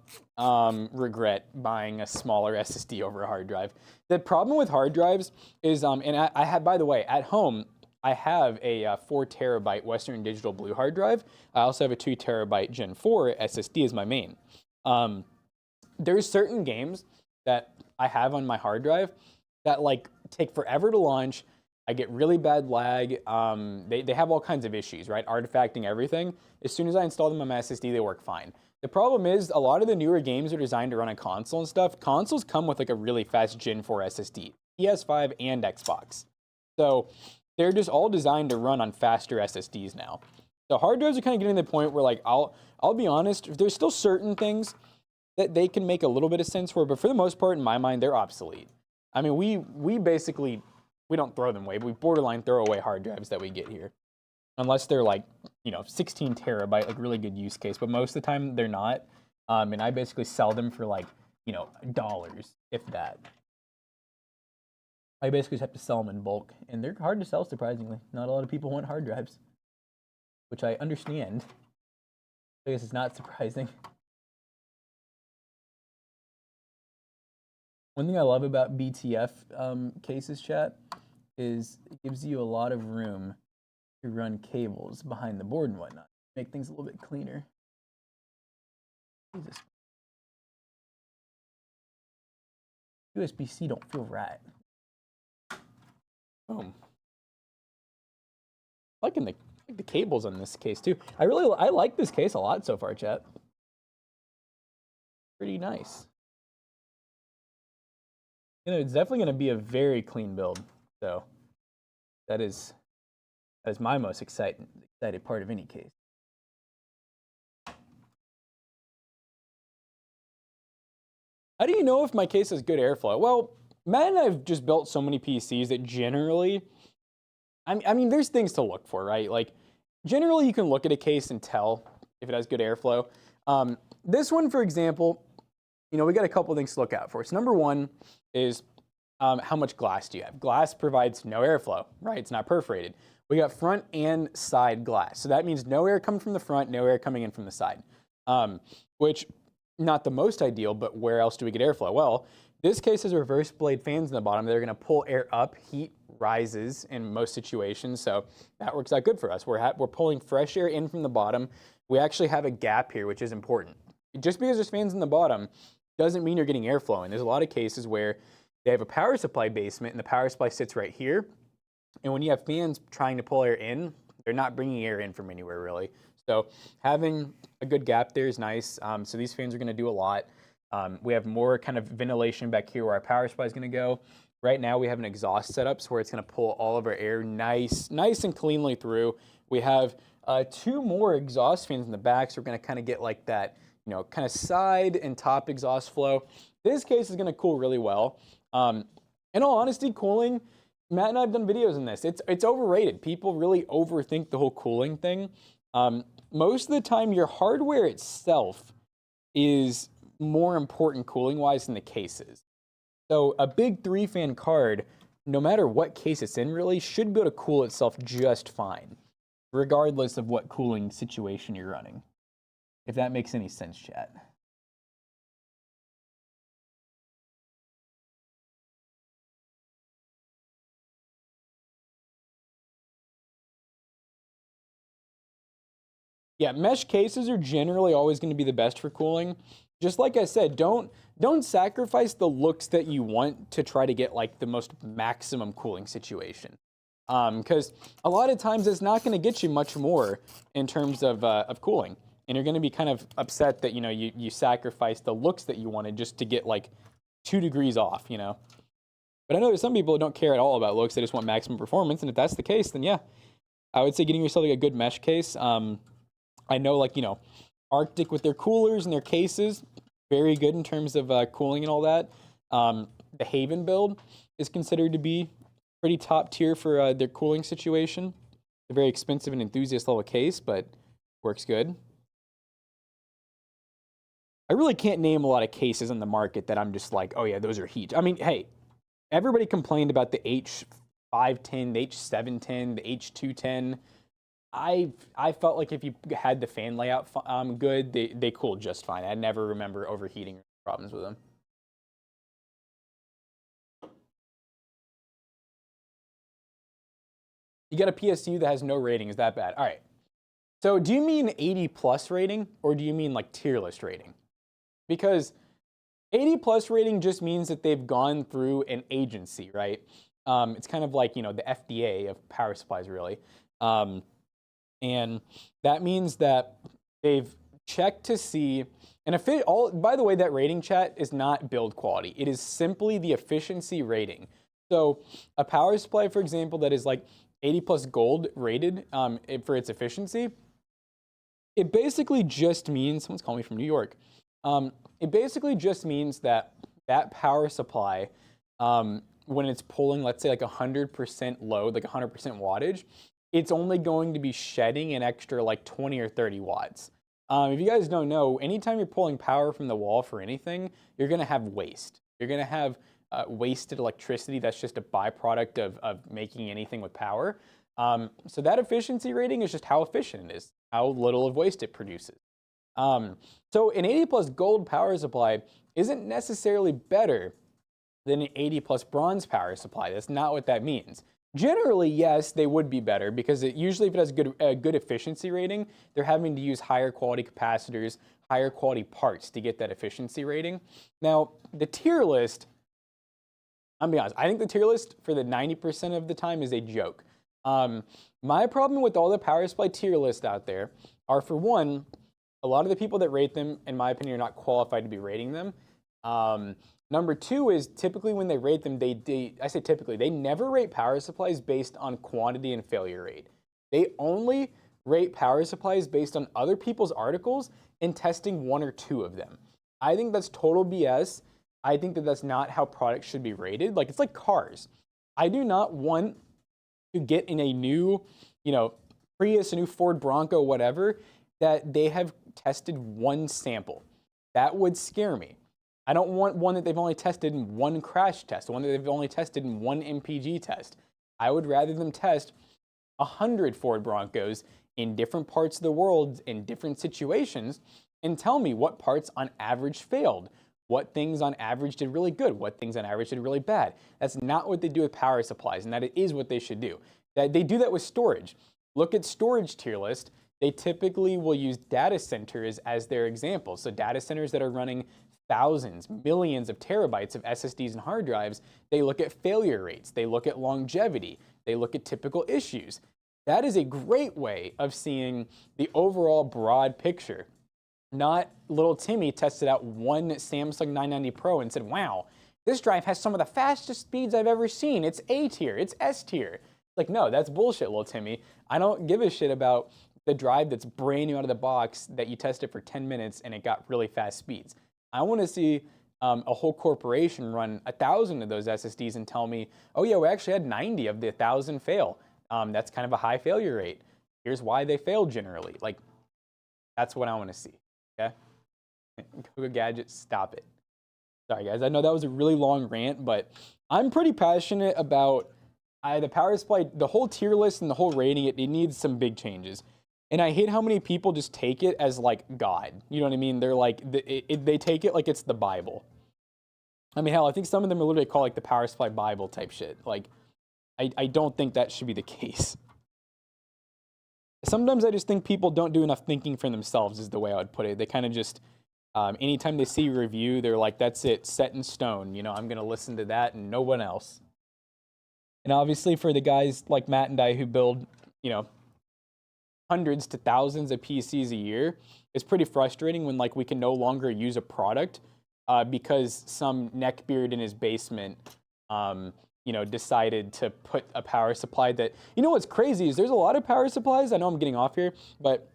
regret buying a smaller SSD over a hard drive. The problem with hard drives is, and I have, by the way, at home, I have a 4 terabyte Western Digital Blue hard drive. I also have a 2 terabyte Gen 4 SSD as my main. There's certain games that I have on my hard drive that like take forever to launch. I get really bad lag. They have all kinds of issues, right? Artifacting everything. As soon as I install them on my SSD, they work fine. The problem is a lot of the newer games are designed to run on console and stuff. Consoles come with like a really fast Gen 4 SSD, PS5 and Xbox. So they're just all designed to run on faster SSDs now. So hard drives are kind of getting to the point where like, I'll be honest, there's still certain things that they can make a little bit of sense for, but for the most part, in my mind, they're obsolete. I mean, we basically, we don't throw them away, but we borderline throw away hard drives that we get here. Unless they're like, you know, 16 terabyte, like really good use case, but most of the time they're not. And I basically sell them for like, you know, dollars, if that. I basically just have to sell them in bulk, and they're hard to sell, surprisingly. Not a lot of people want hard drives, which I understand. I guess it's not surprising. One thing I love about BTF cases, chat, is it gives you a lot of room to run cables behind the board and whatnot. Make things a little bit cleaner. Jesus. USB-C don't feel right. Boom. Liking the cables on this case too. I like this case a lot so far, chat. Pretty nice. You know, it's definitely going to be a very clean build. So that is my most excited part of any case. How do you know if my case has good airflow? Well, Matt and I have just built so many PCs that generally, I mean, there's things to look for, right? Like, generally you can look at a case and tell if it has good airflow. This one, for example, you know, we got a couple things to look out for. So number one is how much glass do you have? Glass provides no airflow, right? It's not perforated. We got front and side glass. So that means no air coming from the front, no air coming in from the side, which not the most ideal, but where else do we get airflow? Well, this case has reverse blade fans in the bottom. They're going to pull air up, heat rises in most situations. So that works out good for us. We're pulling fresh air in from the bottom. We actually have a gap here, which is important. Just because there's fans in the bottom doesn't mean you're getting airflow. And there's a lot of cases where they have a power supply basement and the power supply sits right here. And when you have fans trying to pull air in, they're not bringing air in from anywhere really. So having a good gap there is nice. So these fans are going to do a lot. We have more kind of ventilation back here where our power supply is going to go. Right now we have an exhaust setup so where it's going to pull all of our air nice and cleanly through. We have 2 more exhaust fans in the back, so we're going to kind of get like that, you know, kind of side and top exhaust flow. This case is going to cool really well. In all honesty, cooling, Matt and I have done videos on this. It's overrated. People really overthink the whole cooling thing. Most of the time, your hardware itself is more important cooling-wise than the cases. So a big 3-fan card, no matter what case it's in really, should be able to cool itself just fine, regardless of what cooling situation you're running. If that makes any sense, chat. Yeah, mesh cases are generally always going to be the best for cooling. Just like I said, don't sacrifice the looks that you want to try to get like the most maximum cooling situation. Because a lot of times it's not going to get you much more in terms of cooling. And you're going to be kind of upset that, you sacrificed the looks that you wanted just to get like 2 degrees off, But I know there's some people who don't care at all about looks. They just want maximum performance. And if that's the case, then yeah, I would say getting yourself like a good mesh case. I know like, Arctic with their coolers and their cases, very good in terms of cooling and all that. The Haven build is considered to be pretty top tier for their cooling situation. A very expensive and enthusiast level case, but works good. I really can't name a lot of cases on the market that I'm just like, oh yeah, those are heat. I mean, hey, everybody complained about the H510, the H710, the H210. I felt like if you had the fan layout good, they cooled just fine. I never remember overheating problems with them. You got a PSU that has no rating. Is that bad? All right. So do you mean 80 plus rating or do you mean like tier list rating? Because 80 plus rating just means that they've gone through an agency, right? It's kind of like, the FDA of power supplies, really. And that means that they've checked to see, and by the way, that rating chat is not build quality. It is simply the efficiency rating. So a power supply, for example, that is like 80 plus gold rated for its efficiency, it basically just means, someone's calling me from New York. It basically just means that power supply, when it's pulling, let's say like 100% load, like 100% wattage, it's only going to be shedding an extra like 20 or 30 watts. If you guys don't know, anytime you're pulling power from the wall for anything, you're going to have waste. You're going to have wasted electricity. That's just a byproduct of making anything with power. So that efficiency rating is just how efficient it is, how little of waste it produces. So an 80 plus gold power supply isn't necessarily better than an 80 plus bronze power supply. That's not what that means. Generally, yes, they would be better because usually if it has a good efficiency rating, they're having to use higher quality capacitors, higher quality parts to get that efficiency rating. Now, the tier list, I'm being honest, I think the tier list for the 90% of the time is a joke. My problem with all the power supply tier lists out there are, for one, a lot of the people that rate them, in my opinion, are not qualified to be rating them. Number two is typically when they rate them, I say typically, they never rate power supplies based on quantity and failure rate. They only rate power supplies based on other people's articles and testing 1 or 2 of them. I think that's total BS. I think that that's not how products should be rated. Like, it's like cars. I do not want to get in a new, Prius, a new Ford Bronco, whatever, that they have tested 1 sample. That would scare me. I don't want one that they've only tested in 1 crash test, one that they've only tested in 1 MPG test. I would rather them test 100 Ford Broncos in different parts of the world, in different situations, and tell me what parts on average failed, what things on average did really good, what things on average did really bad. That's not what they do with power supplies, and that is what they should do. They do that with storage. Look at storage tier list. They typically will use data centers as their example. So data centers that are running thousands, millions of terabytes of SSDs and hard drives, they look at failure rates, they look at longevity, they look at typical issues. That is a great way of seeing the overall broad picture. Not little Timmy tested out 1 Samsung 990 Pro and said, wow, this drive has some of the fastest speeds I've ever seen. It's A tier, it's S tier. Like, no, that's bullshit, little Timmy. I don't give a shit about the drive that's brand new out of the box that you tested for 10 minutes and it got really fast speeds. I want to see a whole corporation run 1,000 of those SSDs and tell me, oh yeah, we actually had 90 of the 1,000 fail. That's kind of a high failure rate. Here's why they failed generally. Like, that's what I want to see, okay? Google Gadgets, stop it. Sorry guys, I know that was a really long rant, but I'm pretty passionate about the power supply, the whole tier list and the whole rating. It needs some big changes. And I hate how many people just take it as like God. You know what I mean? They're like, they take it like it's the Bible. I mean, hell, I think some of them are literally called like the power supply Bible type shit. Like, I don't think that should be the case. sometimes I just think people don't do enough thinking for themselves is the way I would put it. They kind of just, anytime they see a review, they're like, that's it, set in stone. You know, I'm going to listen to that and no one else. And obviously for the guys like Matt and I who build, you know, hundreds to thousands of PCs a year, it's pretty frustrating when like we can no longer use a product because some neckbeard in his basement, you know, decided to put a power supply that, you know, what's crazy is there's a lot of power supplies. I know I'm getting off here, but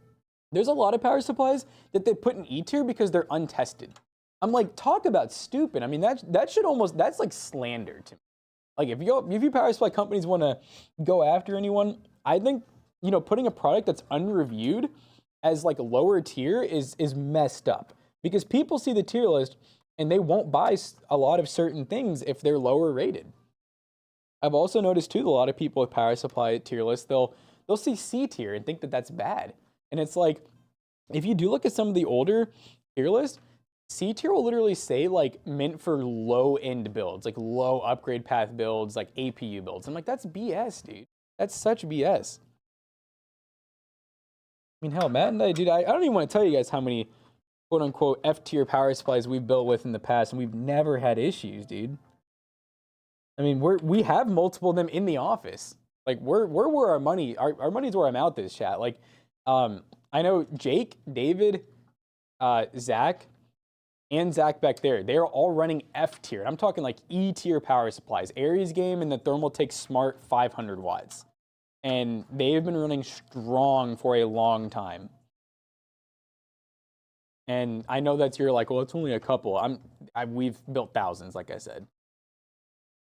there's a lot of power supplies that they put in E tier because they're untested. I'm like, talk about stupid. I mean, that should almost, that's like slander to me. Like if you power supply companies want to go after anyone, I think, you know, putting a product that's unreviewed as like a lower tier is messed up because people see the tier list and they won't buy a lot of certain things if they're lower rated. I've also noticed too, a lot of people with power supply tier lists, they'll see C tier and think that that's bad. And it's like, if you do look at some of the older tier lists, C tier will literally say like meant for low end builds, like low upgrade path builds, like APU builds. I'm like, that's BS, dude. That's such BS. I mean, hell, Matt and I, dude, I don't even want to tell you guys how many quote unquote F tier power supplies we've built with in the past, and we've never had issues, dude. I mean, we have multiple of them in the office. Like we're where our money's where I'm out this chat. Like, I know Jake, David, Zach, and Zach back there, they're all running F tier. I'm talking like E tier power supplies. Aries game and the Thermaltake Smart 500 watts. And they've been running strong for a long time. And I know that you're like, well, it's only a couple. We've built thousands, like I said.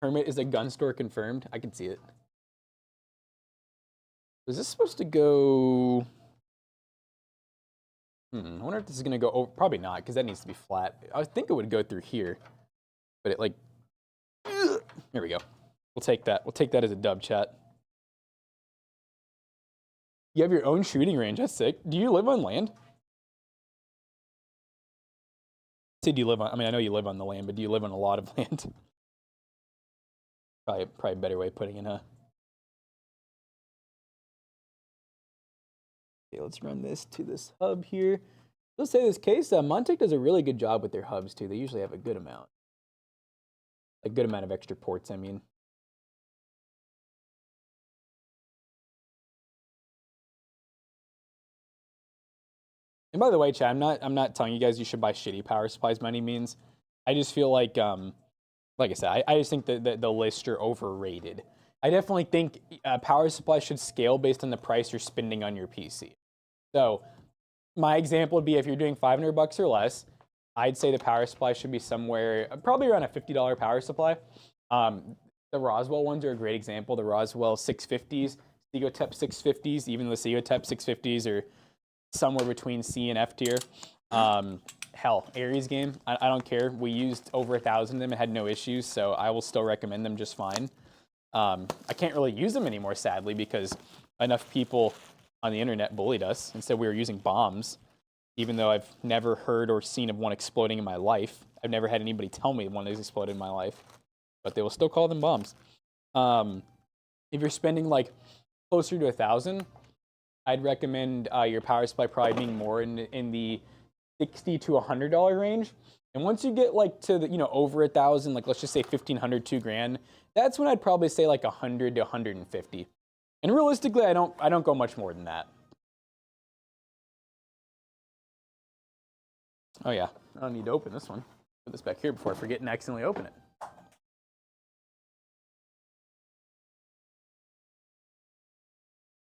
Hermit is a gun store confirmed. I can see it. Is this supposed to go? I wonder if this is going to go over. Probably not, because that needs to be flat. I think it would go through here. But it like, here we go. We'll take that. We'll take that as a dub, chat. You have your own shooting range. That's sick. Do you live on land? Say, do you live on? I mean, I know you live on the land, but do you live on a lot of land? Probably a better way of putting it, huh? Okay, let's run this to this hub here. Let's say this case, Montek does a really good job with their hubs too. They usually have a good amount of extra ports, I mean. And by the way, chat, I'm not telling you guys you should buy shitty power supplies by any means. I just feel like I said, I just think that the lists are overrated. I definitely think power supply should scale based on the price you're spending on your PC. So my example would be if you're doing $500 or less, I'd say the power supply should be somewhere, probably around a $50 power supply. The Roswell ones are a great example. The Roswell 650s, Cegotep 650s, even the Cegotep 650s are somewhere between C and F tier. Hell, Aries game, I don't care. We used over 1,000 of them and had no issues, so I will still recommend them just fine. I can't really use them anymore, sadly, because enough people on the internet bullied us and said we were using bombs, even though I've never heard or seen of one exploding in my life. I've never had anybody tell me one has exploded in my life, but they will still call them bombs. If you're spending like closer to 1,000, I'd recommend your power supply probably being more in the $60 to $100 range. And once you get like to the, you know, over 1,000, like let's just say 1,500, $2,000, that's when I'd probably say like 100 to 150. And realistically, I don't go much more than that. Oh yeah, I don't need to open this one. Put this back here before I forget and accidentally open it.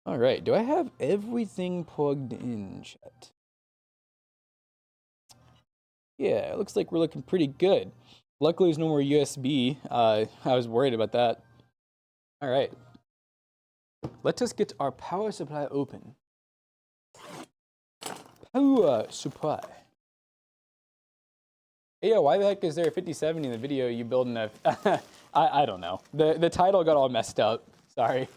All right, do I have everything plugged in, chat? Yeah, it looks like we're looking pretty good. Luckily, there's no more USB. I was worried about that. All right. Let us get our power supply open. Power supply. Hey, yo, why the heck is there a 5070 in the video you building a... I don't know. The title got all messed up. Sorry.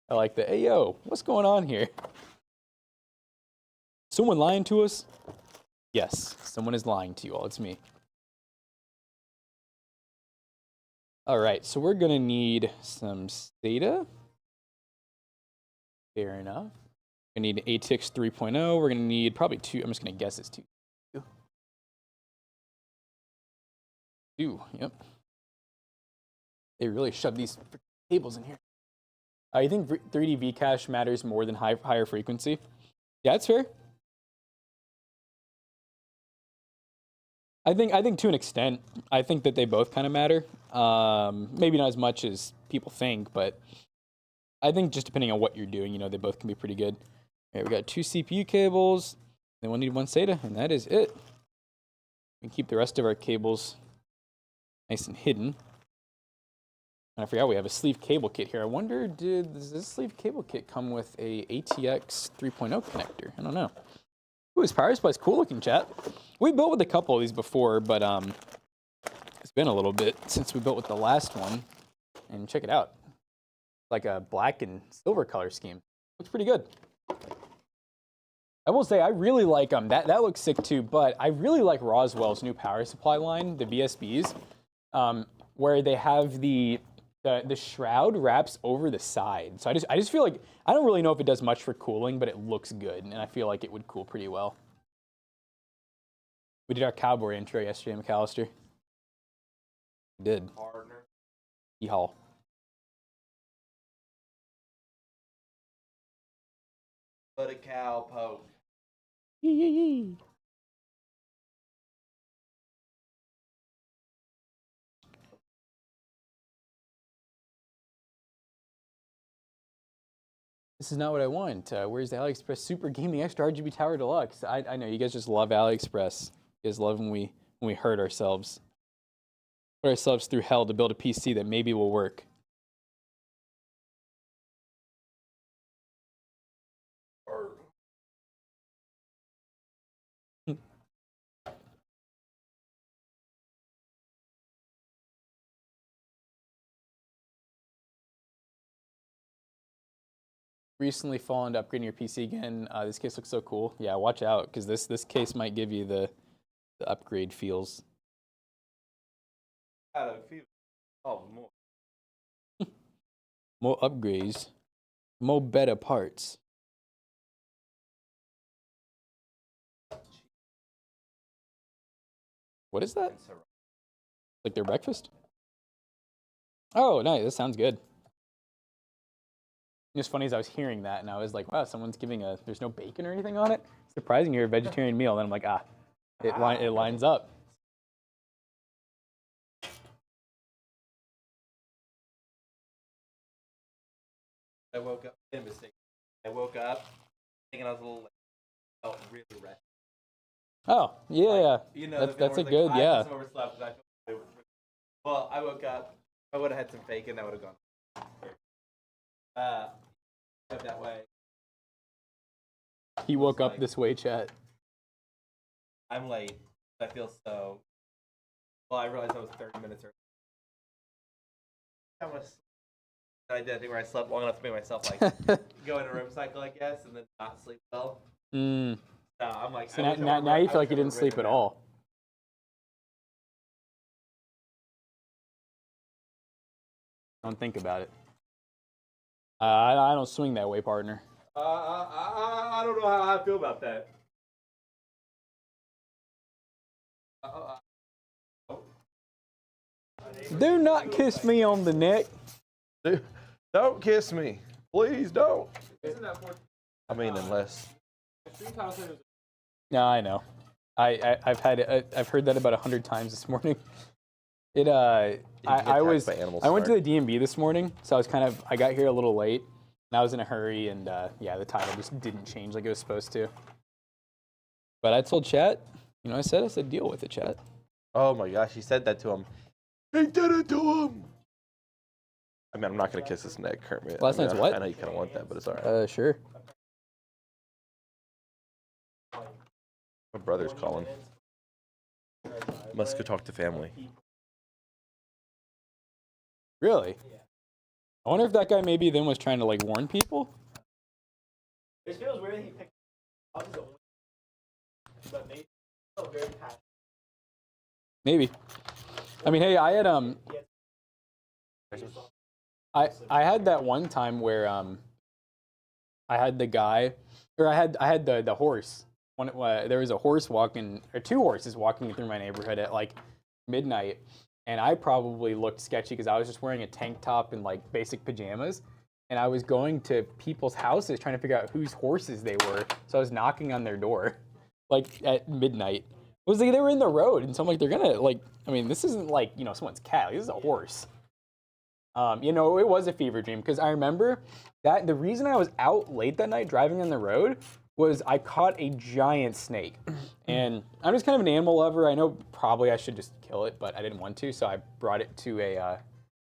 I like that. Hey, yo, what's going on here? Someone lying to us? Yes, someone is lying to you all. It's me. All right, so we're going to need some SATA. Fair enough. We're gonna need an RTX 3.0. We're gonna need probably 2. I'm just gonna guess it's 2. 2. Yep. They really shoved these cables in here. I think 3D V cache matters more than higher frequency. Yeah, that's fair. I think to an extent, I think that they both kind of matter. Maybe not as much as people think, but I think just depending on what you're doing, you know, they both can be pretty good. All right, we got 2 CPU cables, then we'll need 1 SATA, and that is it. We can keep the rest of our cables nice and hidden. And I forgot we have a sleeve cable kit here. I wonder, does this sleeve cable kit come with a RTX 3.0 connector? I don't know. Ooh, this power supply's cool looking, chat. We built with a couple of these before, but it's been a little bit since we built with the last one. And check it out. Like a black and silver color scheme. Looks pretty good. I will say I really like that looks sick too, but I really like Roswell's new power supply line, the VSBs, where they have the shroud wraps over the side. So I just feel like, I don't really know if it does much for cooling, but it looks good, and I feel like it would cool pretty well. We did our cowboy intro yesterday, McAllister. We did. Partner. Yeehaw. But a cow poke. Yee yee yee. This is not what I want. Where's the AliExpress Super Gaming Extra RGB Tower Deluxe? I know you guys just love AliExpress. You guys love when we hurt ourselves. Put ourselves through hell to build a PC that maybe will work. Recently fallen to upgrading your PC again. This case looks so cool. Yeah, watch out, because this case might give you the upgrade feels. Oh, more. More upgrades, more better parts. What is that? Like their breakfast? Oh, nice. That sounds good. It's funny as I was hearing that, and I was like, wow, someone's giving there's no bacon or anything on it? Surprising you're a vegetarian meal. Then I'm like, it lines up. I woke up, thinking I was a little, felt really rested. Oh, yeah, like, you know, that's a good, yeah. Overslept, I felt well, I woke up, if I would have had some bacon, I would have gone. That way. He woke up this way, chat. I'm late. I feel so. Well, I realized I was 30 minutes early. I did a thing where I slept long enough to make myself like go in a REM cycle, I guess, and then not sleep well. So I'm like, so now you feel like you didn't sleep at all. Don't think about it. I don't swing that way, partner. I don't know how I feel about that. Do not kiss me on the neck. Don't kiss me. Please don't. I mean, unless. No, I know. I've heard that about 100 times this morning. I went to the DMV this morning, so I got here a little late, and I was in a hurry, and yeah, the title just didn't change like it was supposed to. But I told chat, you know, I said deal with it, chat. Oh my gosh, he said that to him. He did it to him. I mean, I'm not gonna kiss his neck, Kermit. Last night's what? I know you kind of want that, but it's alright. Sure. My brother's calling. Must go talk to family. Really? I wonder if that guy maybe then was trying to like warn people. It feels weird that he picked up the only, but maybe very passionate. Maybe. I mean, hey, I had I had that one time where I had the guy or I had the horse. There was a horse walking, or 2 horses walking through my neighborhood at like midnight, and I probably looked sketchy because I was just wearing a tank top and like basic pajamas, and I was going to people's houses trying to figure out whose horses they were. So I was knocking on their door, like at midnight. It was like they were in the road, and so I'm like, they're gonna like. I mean, this isn't like someone's cat. Like, this is a horse. It was a fever dream because I remember that the reason I was out late that night driving on the road was I caught a giant snake. And I'm just kind of an animal lover. I know probably I should just kill it, but I didn't want to, so I brought it to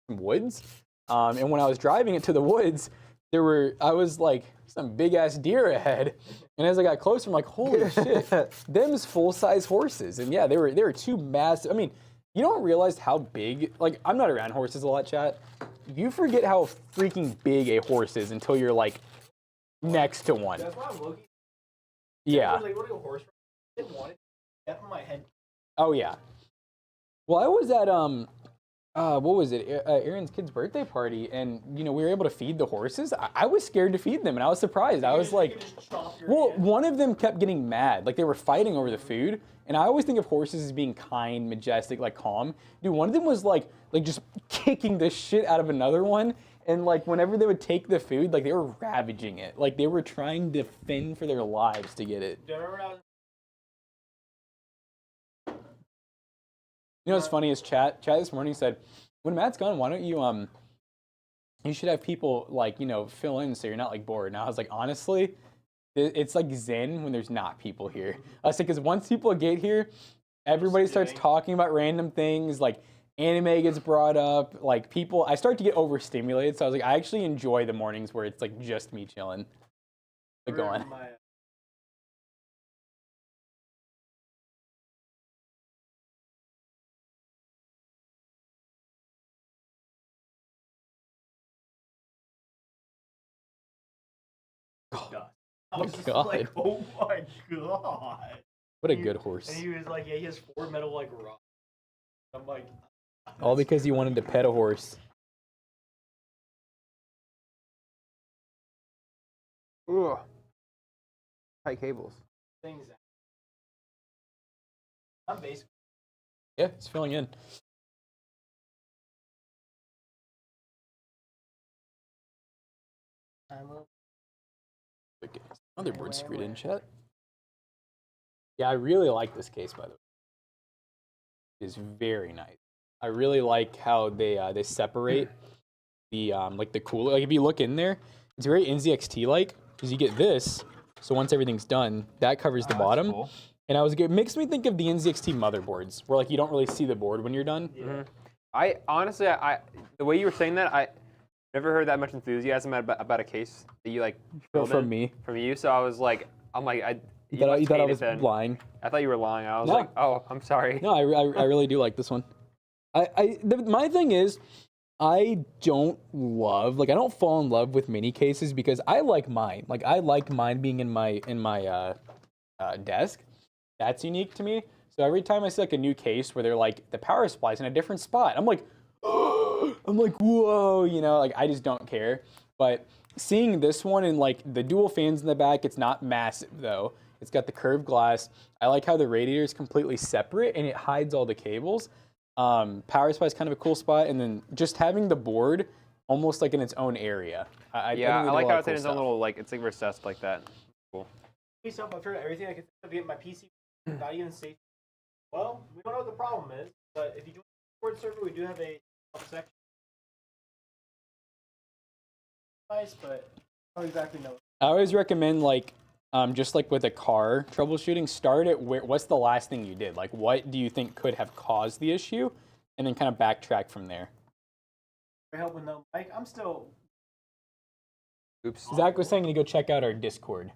some woods. And when I was driving it to the woods, I was like, some big ass deer ahead. And as I got closer, I'm like, holy shit, them's full-size horses. And yeah, they were 2 massive. I mean, you don't realize how big, like, I'm not around horses a lot, chat. You forget how freaking big a horse is until you're like next to one. That's why I'm looking. Yeah. Like, what a horse. I didn't want it. That's in my head. Oh yeah. Well, I was at what was it? Aaron's kid's birthday party, and we were able to feed the horses. I was scared to feed them, and I was surprised. I was like, well, one of them kept getting mad, like they were fighting over the food. And I always think of horses as being kind, majestic, like calm. Dude, one of them was like just kicking the shit out of another one. And like whenever they would take the food, like they were ravaging it. Like they were trying to fend for their lives to get it. Do you remember when I was What's funny is chat this morning said, when Matt's gone, why don't you should have people like, fill in so you're not like bored. And I was like, honestly, it's like zen when there's not people here. I said, because once people get here, everybody starts talking about random things, like anime gets brought up, like I start to get overstimulated. So I was like, I actually enjoy the mornings where it's like just me chilling. But go on. I was just God. like, oh my god. What a good horse. And he was like, yeah, he has 4 metal like rocks. I'm like, All because you wanted to pet a horse. Ugh. Tight cables. things. I'm basically. Yeah, it's filling in. Okay, motherboard screwed in, chat. Yeah, I really like this case, by the way. It's very nice. I really like how they separate the like the cooler. Like if you look in there, it's very NZXT like because you get this. So once everything's done, that covers the bottom. Cool. And it makes me think of the NZXT motherboards, where like you don't really see the board when you're done. Mm-hmm. I honestly, the way you were saying that, I never heard that much enthusiasm about a case that you like built From me. From you. So I was like, You thought I was lying. I thought you were lying. I was No. like, oh, I'm sorry. No, I really do like this one. My thing is, I don't fall in love with mini cases because I like mine. Like I like mine being in my desk. That's unique to me. So every time I see like a new case where they're like the power supply's in a different spot, I'm like, whoa, like I just don't care. But seeing this one and like the dual fans in the back, it's not massive though. It's got the curved glass. I like how the radiator is completely separate and it hides all the cables. Power supply is kind of a cool spot, and then just having the board almost like in its own area. I like how it's in its own little it's like recessed like that. Cool. Myself, I've heard everything I could think of to get my PC, not even safe. Well, we don't know what the problem is, but if you join the Discord server, we do have a section. Nice, but I don't exactly know. I always recommend just like with a car troubleshooting, start at what's the last thing you did? Like what do you think could have caused the issue? And then kind of backtrack from there. For helping them, I'm still. Oops. Zach was saying to go check out our Discord.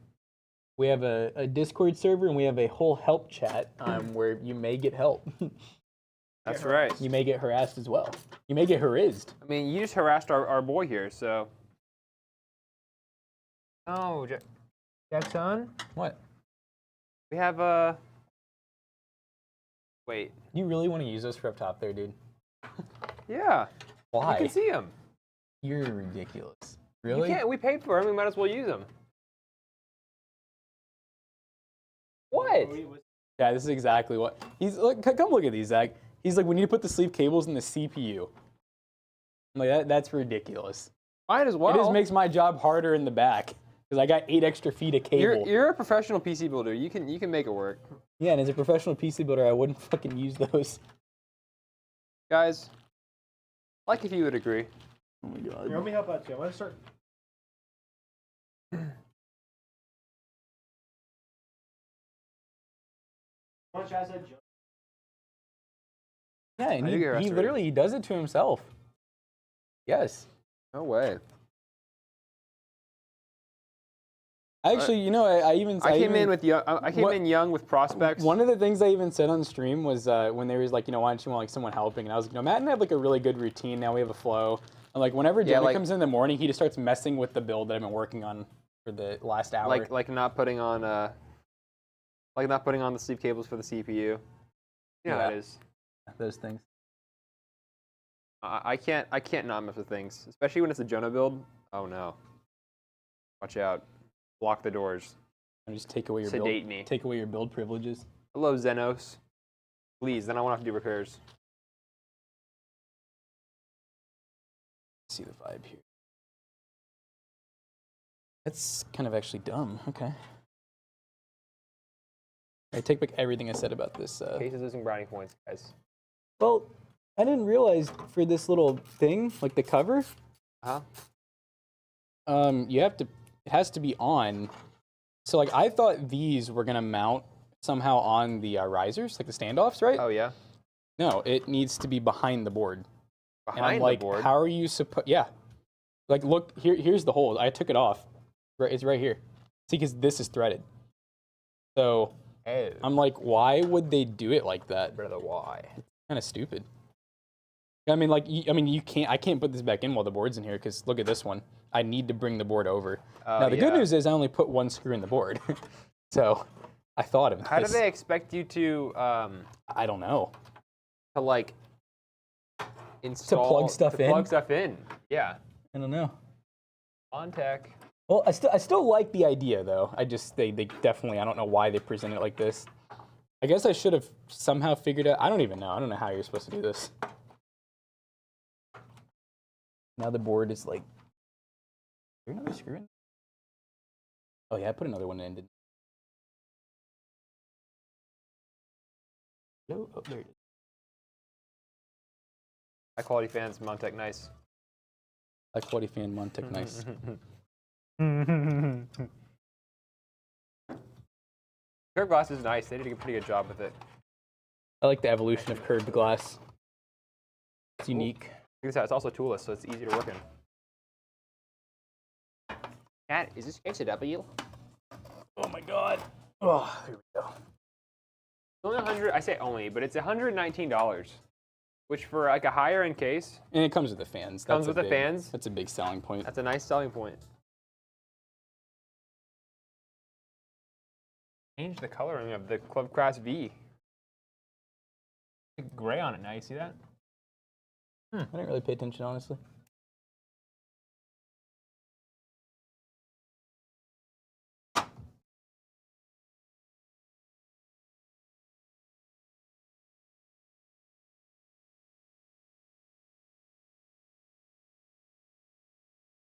We have a Discord server and we have a whole help chat where you may get help. That's right. You may get harassed as well. You may get harassed. I mean, you just harassed our boy here, so. Oh, Jackson? What? We have Wait. You really want to use those for up top there, dude? Yeah. Why? You can see them. You're ridiculous. Really? We paid for them. We might as well use them. What? Yeah, this is exactly what he's. Look, come look at these, Zach. He's like, we need to put the sleeve cables in the CPU. I'm like, that's ridiculous. Mine as well. It just makes my job harder in the back because I got 8 extra feet of cable. You're a professional PC builder. You can make it work. Yeah, and as a professional PC builder, I wouldn't fucking use those. Guys, like if you would agree. Oh my god. Here, let me help out too. I'm gonna start. Much as I joke. Yeah, and I do get he restorated. literally he does it to himself. Yes. No way. Actually, you know, I came in young with prospects. One of the things I even said on stream was when they was like, you know, why don't you want like someone helping? And I was like, no, Matt and I have like a really good routine. Now we have a flow. And like whenever Jenna comes in the morning, he just starts messing with the build that I've been working on for the last hour. Like not putting on the sleeve cables for the CPU. You know how that is. Those things. I can't not mess with things, especially when it's a Jonah build. Oh no. Watch out. Block the doors. And just take away your Sedate me. Take away your build privileges. Hello, Xenos. Please, then I won't have to do repairs. See the vibe here. That's kind of actually dumb. Okay. I take back everything I said about this. Case is losing brownie points, guys. Well, I didn't realize for this little thing, like the cover, you have to. It has to be on. So like I thought these were gonna mount somehow on the risers, like the standoffs, right? Oh yeah. No, it needs to be behind the board. Behind and I'm like, the board. how are you supposed? Yeah. Like look here. Here's the hole. I took it off. It's right here. See, because this is threaded. So I'm like, why would they do it like that? Brother, why? Kind of stupid. I mean, like, you can't. I can't put this back in while the board's in here because look at this one. I need to bring the board over. Now the good news is I only put one screw in the board, so I thought of this. How do they expect you to? I don't know. To like install to plug stuff in. Plug stuff in. Yeah. I don't know. Montek. Well, I still like the idea though. I just they definitely I don't know why they present it like this. I guess I should have somehow figured out. I don't even know. I don't know how you're supposed to do this. Now the board is like. Is there another screw in? Oh yeah, I put another one in. Didn't I? No, oh there it is. High quality fans, Montek, nice. High quality fan, Montek, nice. Curved glass is nice. They did a pretty good job with it. I like the evolution of curved glass. It's unique. Check this out. It's also toolless, so it's easy to work in. Cat, is this HW? Oh my god. Oh, there we go. It's only 100. I say only, but it's $119, which for like a higher end case. And it comes with the fans. Comes with the fans. That's a big selling point. That's a nice selling point. Change the coloring of the Clubcraft V. Gray on it now. You see that? I didn't really pay attention, honestly.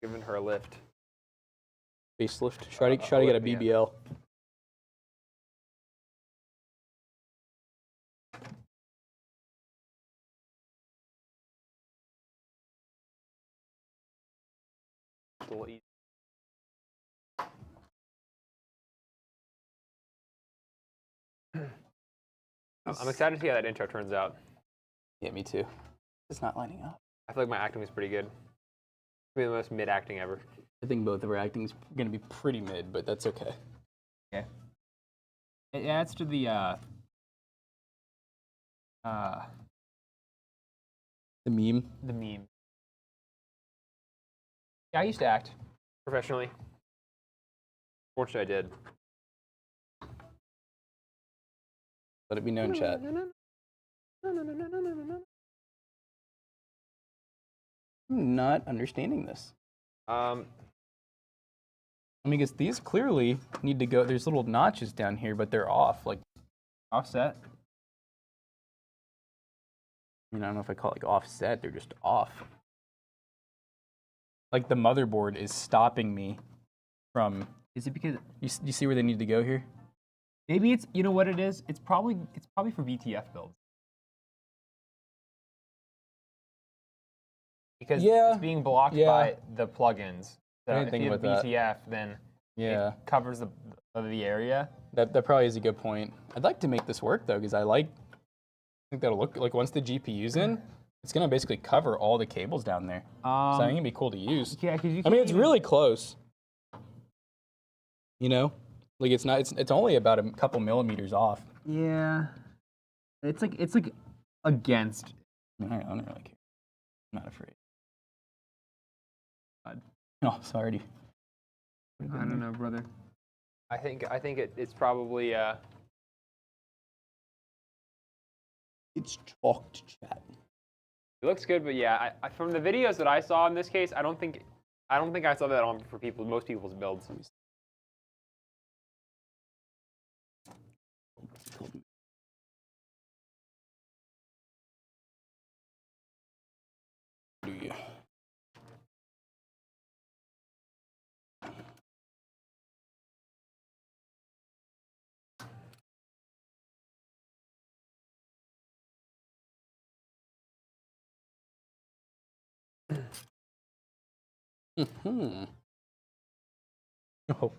Giving her a lift. Facelift. Try to get a BBL. It's a little easy. I'm excited to see how that intro turns out. Yeah, me too. It's not lining up. I feel like my acting is pretty good. It's the most mid acting ever. I think both of our acting is going to be pretty mid, but that's okay. Okay. It adds to the meme. The meme. Yeah, I used to act professionally. Fortunately, I did. Let it be known, chat. I'm not understanding this. I'm I mean, because these clearly need to go. There's little notches down here, but they're off, like offset. I mean, I don't know if I call it like offset. They're just off. Like the motherboard is stopping me from. Is it because You see where they need to go here? maybe it's, you know what it is? It's probably for VTF builds. Because Yeah. it's being blocked Yeah. by the plugins. So I didn't if think you have about that. VTF, then Yeah, it covers the area. that probably is a good point. I'd like to make this work though, because I think that'll look like once the GPU's in, it's gonna basically cover all the cables down there. So I think it'd be cool to use. Yeah, because you. I mean, it's really close. You know, like it's not. It's only about a couple millimeters off. Yeah. It's like against. I mean, I don't really care. I'm not afraid. Oh, sorry. I don't know, brother. I think it's probably It's chalked, chat. it looks good, but yeah, I, from the videos that I saw in this case, I don't think I saw that on for most people's builds. Do you? Hmm. Oh.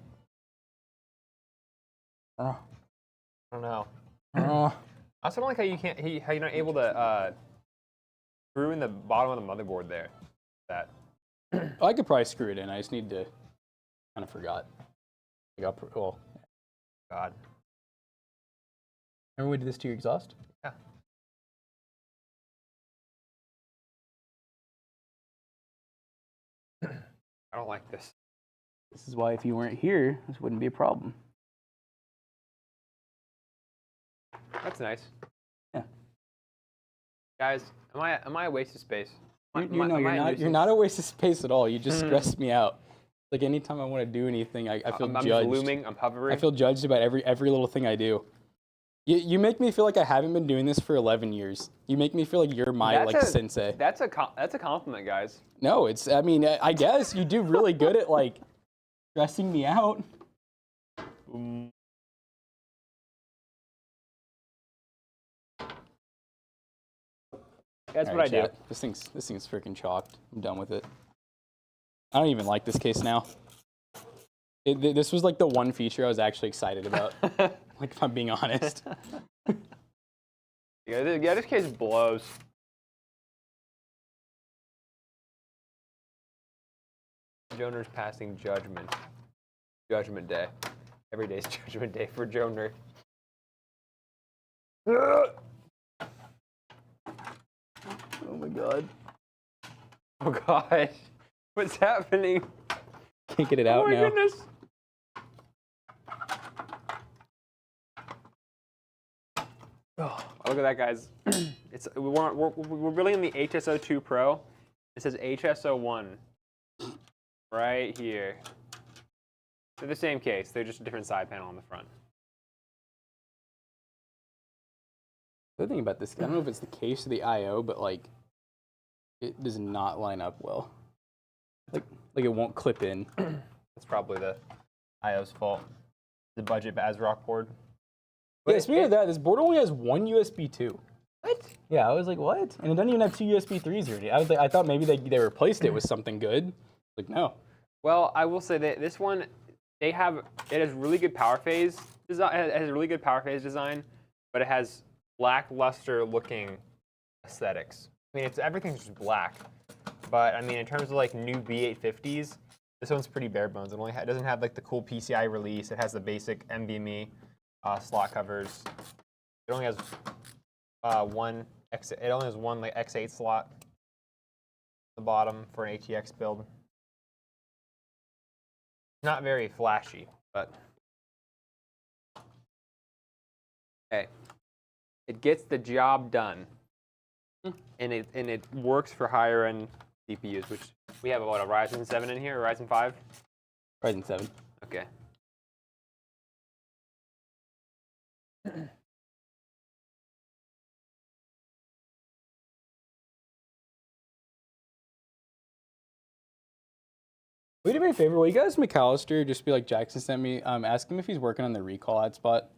I don't know. Oh. I also don't like how you're not able to screw in the bottom of the motherboard there. That. I could probably screw it in. I just need to. Kind of forgot. Well, God. remember we did this to your exhaust? Yeah. I don't like this. This is why if you weren't here, this wouldn't be a problem. That's nice. Yeah. Guys, am I a waste of space? You're not a waste of space at all. You just stress me out. Like anytime I want to do anything, I feel I'm judged. blooming. I'm hovering. I feel judged about every little thing I do. You make me feel like I haven't been doing this for 11 years. You make me feel like you're my sensei. That's a compliment, guys. No, it's. I mean, I guess you do really good at like stressing me out. That's All what right, I do. chat. This thing's freaking chalked. I'm done with it. I don't even like this case now. This was like the one feature I was actually excited about. Like, if I'm being honest. Yeah, this case blows. Joner's passing judgment. Judgment Day. Every day's Judgment Day for Joner. Oh my god. Oh gosh. What's happening? Can't get it out Oh my now. goodness. Oh, look at that, guys. We're building the HSO2 Pro. It says HSO1 right here. They're the same case. They're just a different side panel on the front. The other thing about this, I don't know if it's the case or the I/O, but like, it does not line up well. Like it won't clip in. That's probably the IO's fault. The budget ASRock board. Yeah, speaking of that, this board only has one USB 2. What? Yeah, I was like, what? And it doesn't even have two USB 3s already. I thought maybe they replaced it with something good. Like, no. Well, I will say that this one, it has really good power phase design. It has a really good power phase design, but it has lackluster looking aesthetics. I mean, everything's just black. But I mean, in terms of like new B850s, this one's pretty bare bones. It doesn't have like the cool PCI release. It has the basic NVMe slot covers. It only has one like X8 slot at the bottom for an ATX build. Not very flashy, but hey, it gets the job done, and it works for higher end CPUs. Which we have a Ryzen 7 in here, or Ryzen 5. Ryzen 7. Okay. Will you do me a favor? Will you guys, McAllister, just be like Jackson sent me, ask him if he's working on the recall ad spot.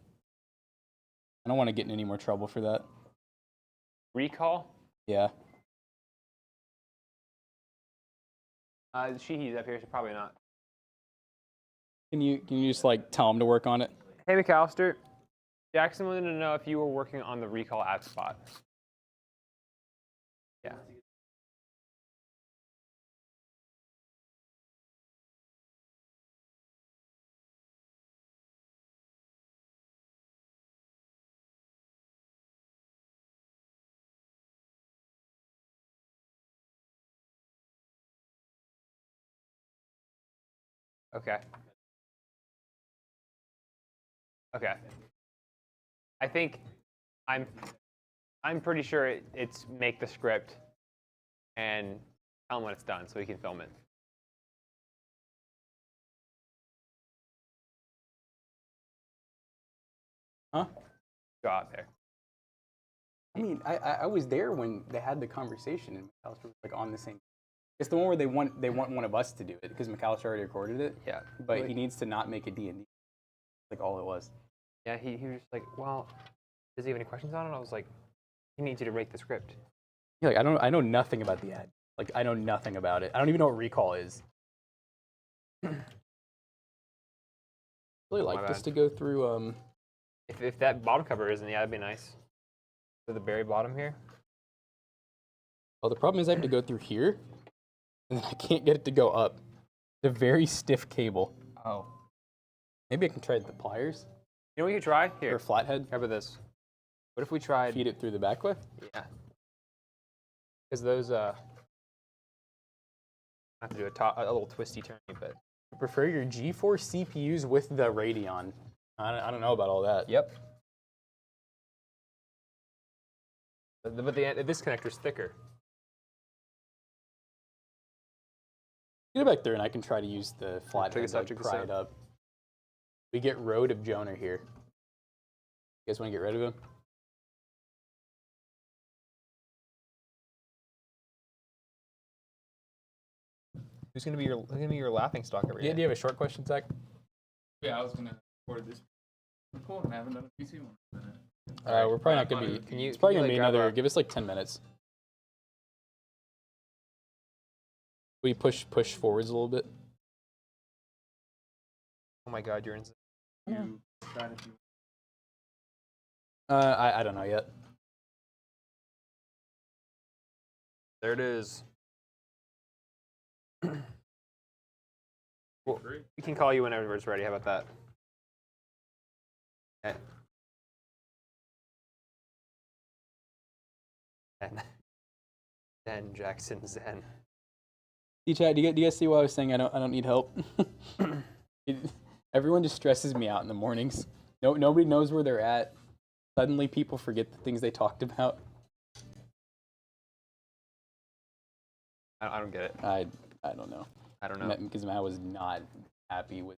I don't want to get in any more trouble for that. Recall? Yeah. He's up here, so probably not. Can you just like tell him to work on it? Hey, McAllister. Jackson wanted to know if you were working on the recall ad spot. Yeah. Okay. Okay. I think I'm pretty sure it's make the script and tell him when it's done so he can film it. Huh? Go out there. I mean, I was there when they had the conversation, and McAllister was like on the same. It's the one where they want one of us to do it because McAllister already recorded it. Yeah. But he needs to not make a D&D. Like all it was. Yeah, he was just like, well, does he have any questions on it? I was like, he needs you to rate the script. Yeah, like I know nothing about the ad. Like I know nothing about it. I don't even know what recall is. Really like this to go through. If that bottom cover isn't, yeah, that'd be nice. To the very bottom here. Well, the problem is I have to go through here, and then I can't get it to go up. It's a very stiff cable. Oh. Maybe I can try the pliers You know what you could try? or Here, a flathead. how about this? What if we tried? Feed it through the back way. Yeah. Because those, I have to do a little twisty turny, but. I prefer your G4 CPUs with the Radeon. I don't know about all that. Yep. But this connector's thicker. Get it back there, and I can try to use the flathead this out, to check this pry out. it up. We get Road of Jonah here. You guys want to get rid of him? Who's gonna be your laughing stock every Yeah, do you have a short question, Zach? Yeah, I was gonna record this report and I haven't done a PC one in a minute. We're probably not gonna be. Can you? It's probably can gonna you, be like, grab another. a- Give us like 10 minutes. We push forwards a little bit. Oh my God, you're insane. You decide if you I don't know yet. There it is. Well, agree. we can call you whenever it's ready. How about that? Okay. Zen Jackson Zen. Chat, do you guys see why I was saying I don't need help? Everyone just stresses me out in the mornings. Nobody knows where they're at. Suddenly, people forget the things they talked about. I don't get it. I don't know. I don't know. Because Matt was not happy with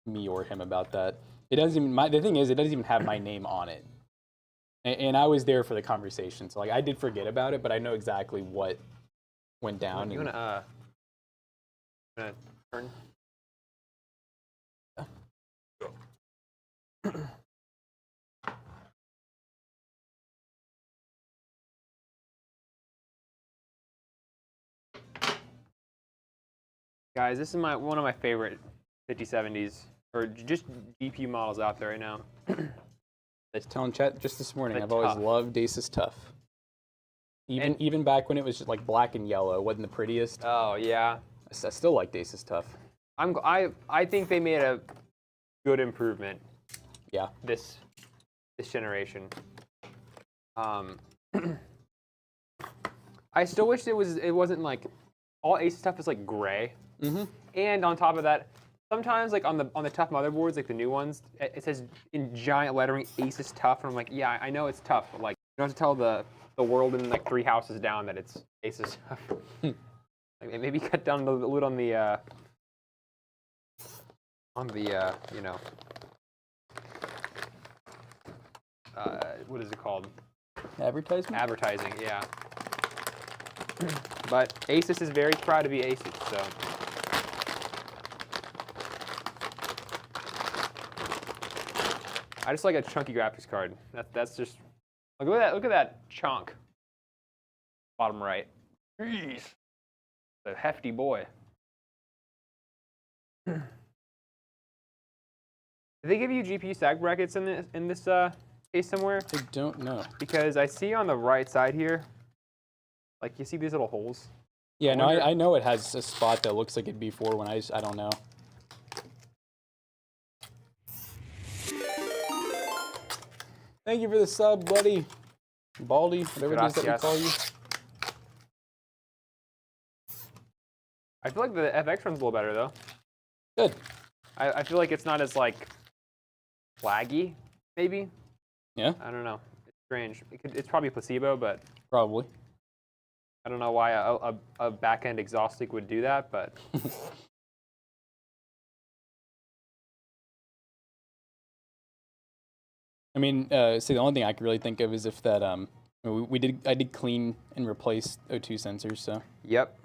me or him about that. It doesn't even. The thing is, it doesn't even have my name on it. And I was there for the conversation, so like I did forget about it, but I know exactly what went down. You wanna turn? Guys, this is one of my favorite 5070s, or just GPU models out there right now. Telling chat just this morning, The I've always Tough. loved Asus Tough. Even back when it was just like black and yellow, it wasn't the prettiest. Oh yeah, I still like Asus Tough. I think they made a good improvement Yeah. this generation. I still wish it wasn't like all Asus stuff is like gray. Mm-hmm. And on top of that, sometimes like on the tough motherboards, like the new ones, it says in giant lettering Asus Tough, and I'm like, yeah, I know it's tough, but like you don't have to tell the world in like 3 houses down that it's Asus Tough. Like, maybe cut down a little bit on the you know, what is it called? Advertisement? Advertising, yeah. But Asus is very proud to be Asus, so. I just like a chunky graphics card. That's just, look at that chunk. Bottom right. Jeez. A hefty boy. Did they give you GPU stack brackets in this case somewhere? I don't know. Because I see on the right side here, like you see these little holes. Yeah, no, wonder- I know it has a spot that looks like it'd be for when I don't know. Thank you for the sub, buddy. Baldy, whatever it is that we Gracias. call you. I feel like the FX runs a little better though. Good. I feel like it's not as like laggy, maybe. Yeah, I don't know. It's strange. It's probably placebo, but probably. I don't know why a back-end exhaust leak would do that, but I mean, see, the only thing I could really think of is if that I did clean and replace O2 sensors, so. yep.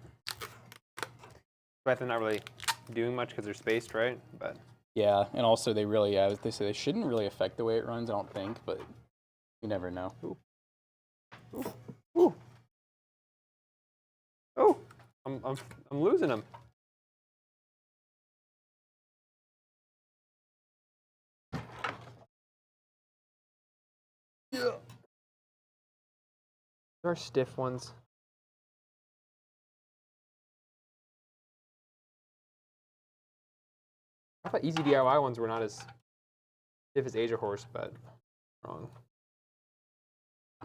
But they're not really doing much because they're spaced, right? But Yeah, and also they really, they say they shouldn't really affect the way it runs, I don't think, but you never know. ooh, ooh, oh, I'm losing them. Yeah. There are stiff ones. I thought easy DIY ones were not as stiff as Asia Horse, but wrong.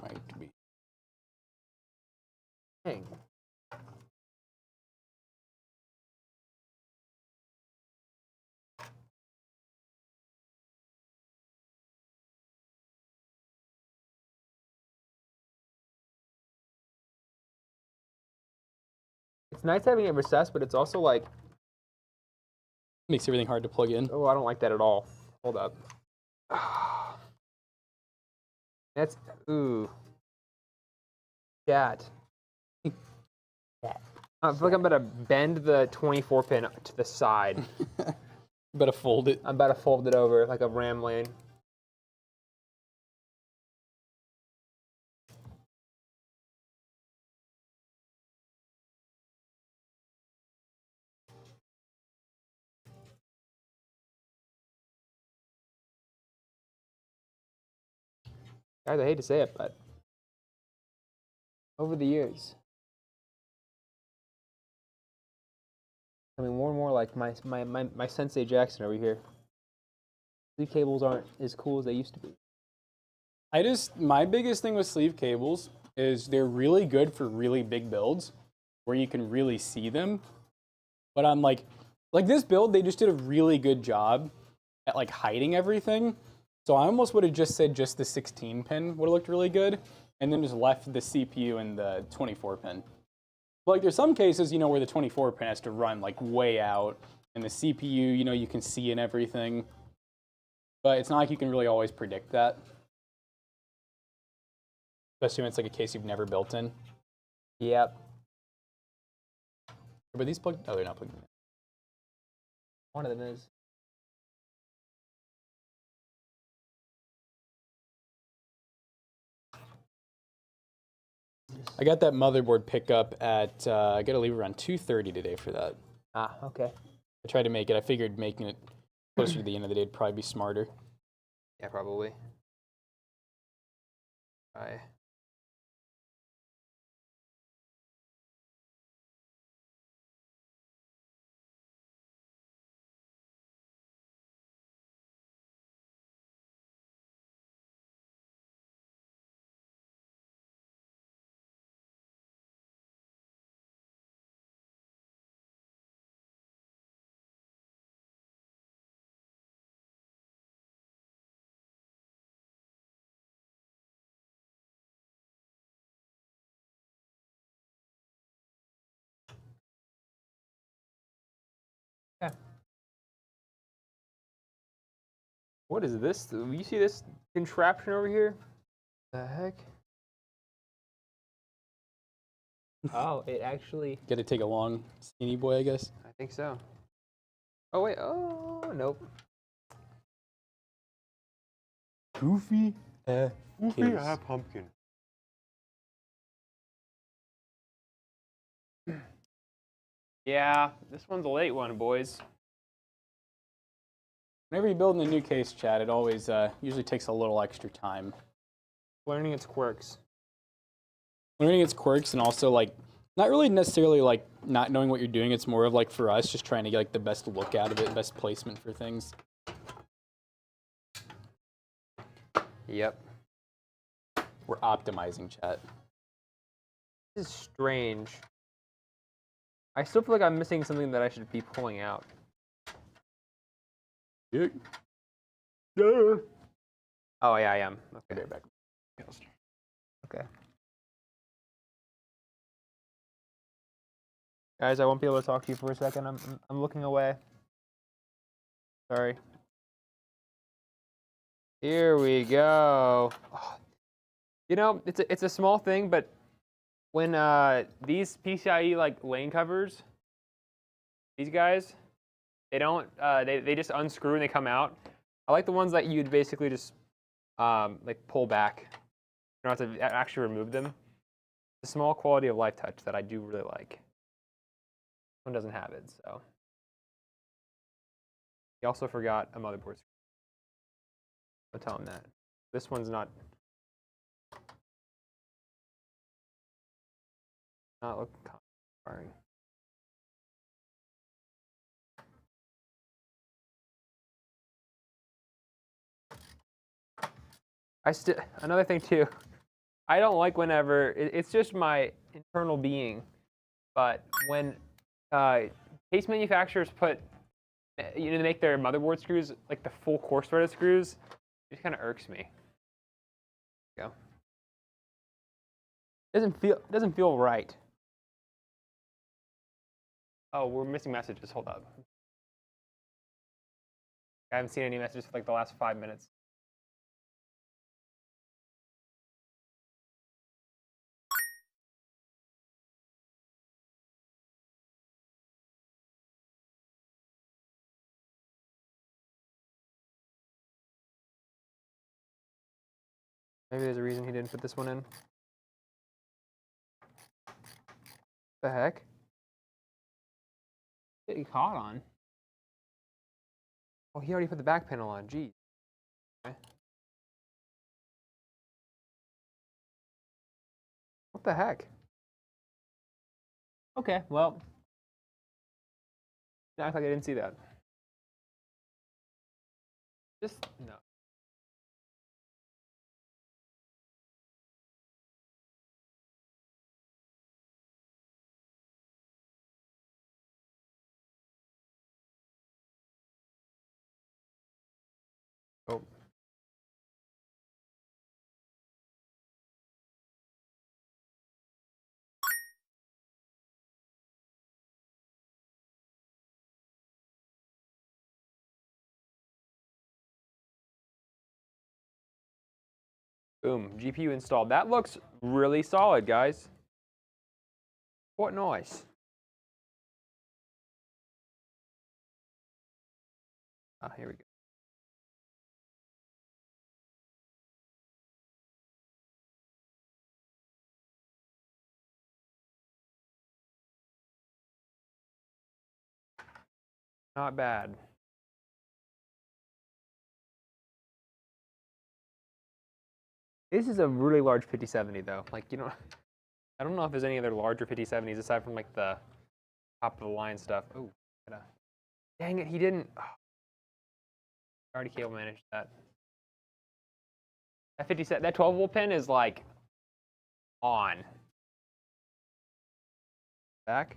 Might be. Dang. It's nice having it recessed, but it's also like, Makes everything hard to plug in. oh, I don't like that at all. Hold up. That's, ooh. Chat. I feel like I'm about to bend the 24 pin to the side. Better fold it. I'm about to fold it over like a ram lane. Guys, I hate to say it, but over the years, I mean, more and more like my Sensei Jackson over here. Sleeve cables aren't as cool as they used to be. My biggest thing with sleeve cables is they're really good for really big builds where you can really see them. But I'm like this build, they just did a really good job at like hiding everything. So I almost would have just said just the 16 pin would have looked really good and then just left the CPU and the 24 pin. But like there's some cases, you know, where the 24 pin has to run like way out and the CPU, you know, you can see and everything. But it's not like you can really always predict that. Especially when it's like a case you've never built in. Yep. But these plugged, oh, they're not plugged in. One of them is. I got that motherboard pickup at, I gotta leave around 2:30 today for that. Ah, okay. I tried to make it, I figured making it closer to the end of the day would probably be smarter. Yeah, probably. Bye. What is this? You see this contraption over here? The heck? Oh, it actually. Got to take a long skinny boy, I guess. I think so. Oh wait. Oh nope. Goofy. Pumpkin. Yeah, this one's a late one, boys. Whenever you're building a new case, Chad, it always usually takes a little extra time. Learning its quirks. Learning its quirks and also like not really necessarily like not knowing what you're doing. It's more of like for us just trying to get like the best look out of it, best placement for things. Yep. We're optimizing, chat. This is strange. I still feel like I'm missing something that I should be pulling out. Yeah. Oh yeah, I am. Okay. Back. Okay. Guys, I won't be able to talk to you for a second. I'm looking away. Sorry. Here we go. Oh. You know, it's a small thing, but when these PCIe like lane covers, these guys, they don't they just unscrew and they come out. I like the ones that you'd basically just like pull back. You don't have to actually remove them. It's a small quality of life touch that I do really like. One doesn't have it, so. He also forgot a motherboard screen. I'll tell him that. This one's not look inspiring. Another thing too, I don't like whenever it's just my internal being, but when case manufacturers put they make their motherboard screws like the full coarse threaded screws, it just kind of irks me. Go. Doesn't feel right. Oh, we're missing messages. Hold up. I haven't seen any messages for like the last 5 minutes. Maybe there's a reason he didn't put this one in. What the heck? What you caught on? Oh, he already put the back panel on. Geez. Okay. What the heck? Okay, well. Act like I didn't see that. Just no. Oh. Boom, GPU installed. That looks really solid, guys. What nice. Ah, here we go. Not bad. This is a really large 5070 though. Like, you know, I don't know if there's any other larger 5070s aside from like the top of the line stuff. Oh, dang it, he didn't. Oh. I already cable managed that. That 12-volt pin is like on. Back.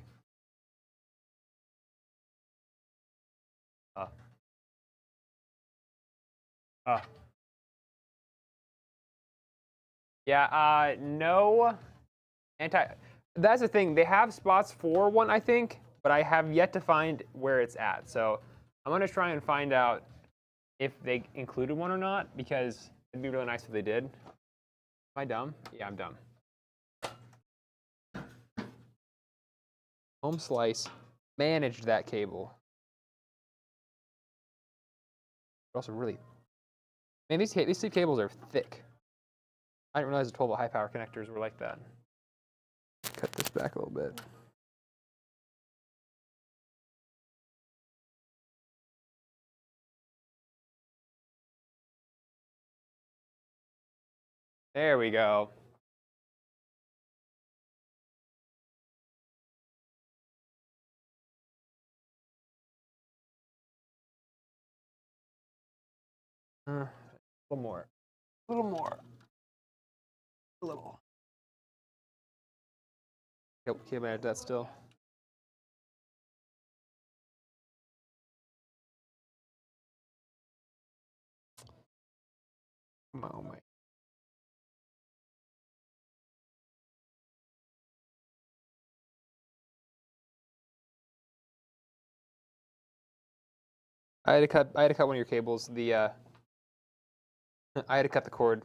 Yeah, no that's the thing. They have spots for one, I think, but I have yet to find where it's at. So I'm going to try and find out if they included one or not, because it'd be really nice if they did. Am I dumb? Yeah, I'm dumb. Home slice managed that cable. They're also really, man, these two cables are thick. I didn't realize the 12-volt high power connectors were like that. Cut this back a little bit. There we go. A little more. A little more. A little. Yep, can't manage that still. Come on, mate. I had to cut one of your cables. I had to cut the cord.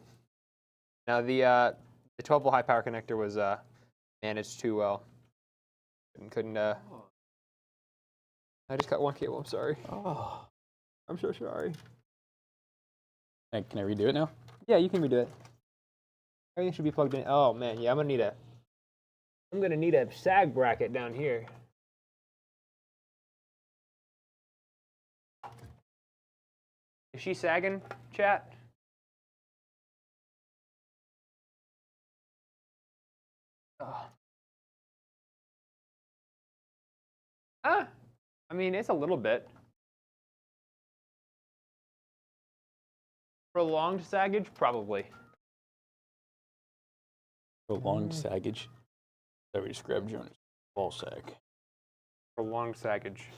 Now the 12-volt high power connector was managed too well. Couldn't. I just cut one cable. I'm sorry. Oh. I'm so sorry. Can I redo it now? Yeah, you can redo it. Everything should be plugged in. Oh man, yeah, I'm gonna need a sag bracket down here. Is she sagging, chat? Oh. I mean, it's a little bit. Prolonged saggage, probably. Prolonged saggage. That we just grabbed Jonas. Ball sag. Prolonged saggage.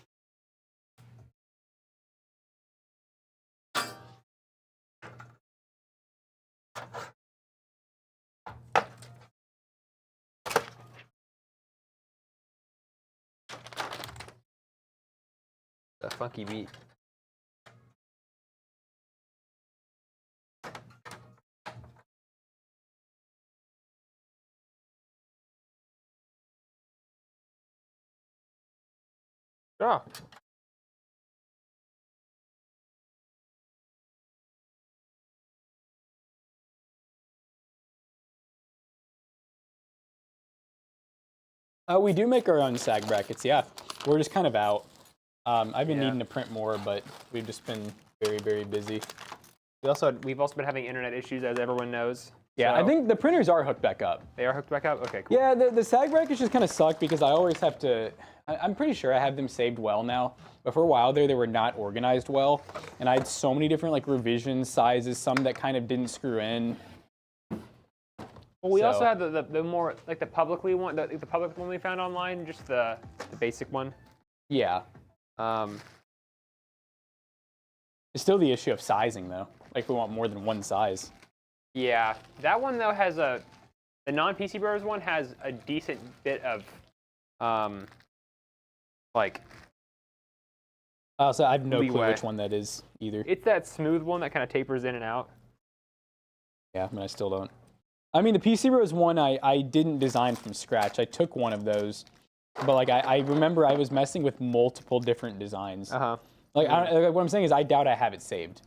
A funky beat. Oh. We do make our own sag brackets, yeah. We're just kind of out. I've been needing to print more, but we've just been very, very busy. We've also been having internet issues, as everyone knows. Yeah, so I think the printers are hooked back up. they are hooked back up? Okay, cool. Yeah, the sag brackets just kind of suck because I always have to, I'm pretty sure I have them saved well now, but for a while there, they were not organized well, and I had so many different like revision sizes, some that kind of didn't screw in. Well, we So- also had the more, like the public one we found online, just the basic one. Yeah. It's still the issue of sizing though. Like we want more than one size. Yeah, that one though has the non-PCBros one has a decent bit of, like. So I have no clue Leeway. which one that is either. It's that smooth one that kind of tapers in and out. Yeah, I mean, I still don't. I mean, the PCBros one I didn't design from scratch. I took one of those, but like I remember I was messing with multiple different designs. Like what I'm saying is I doubt I have it saved.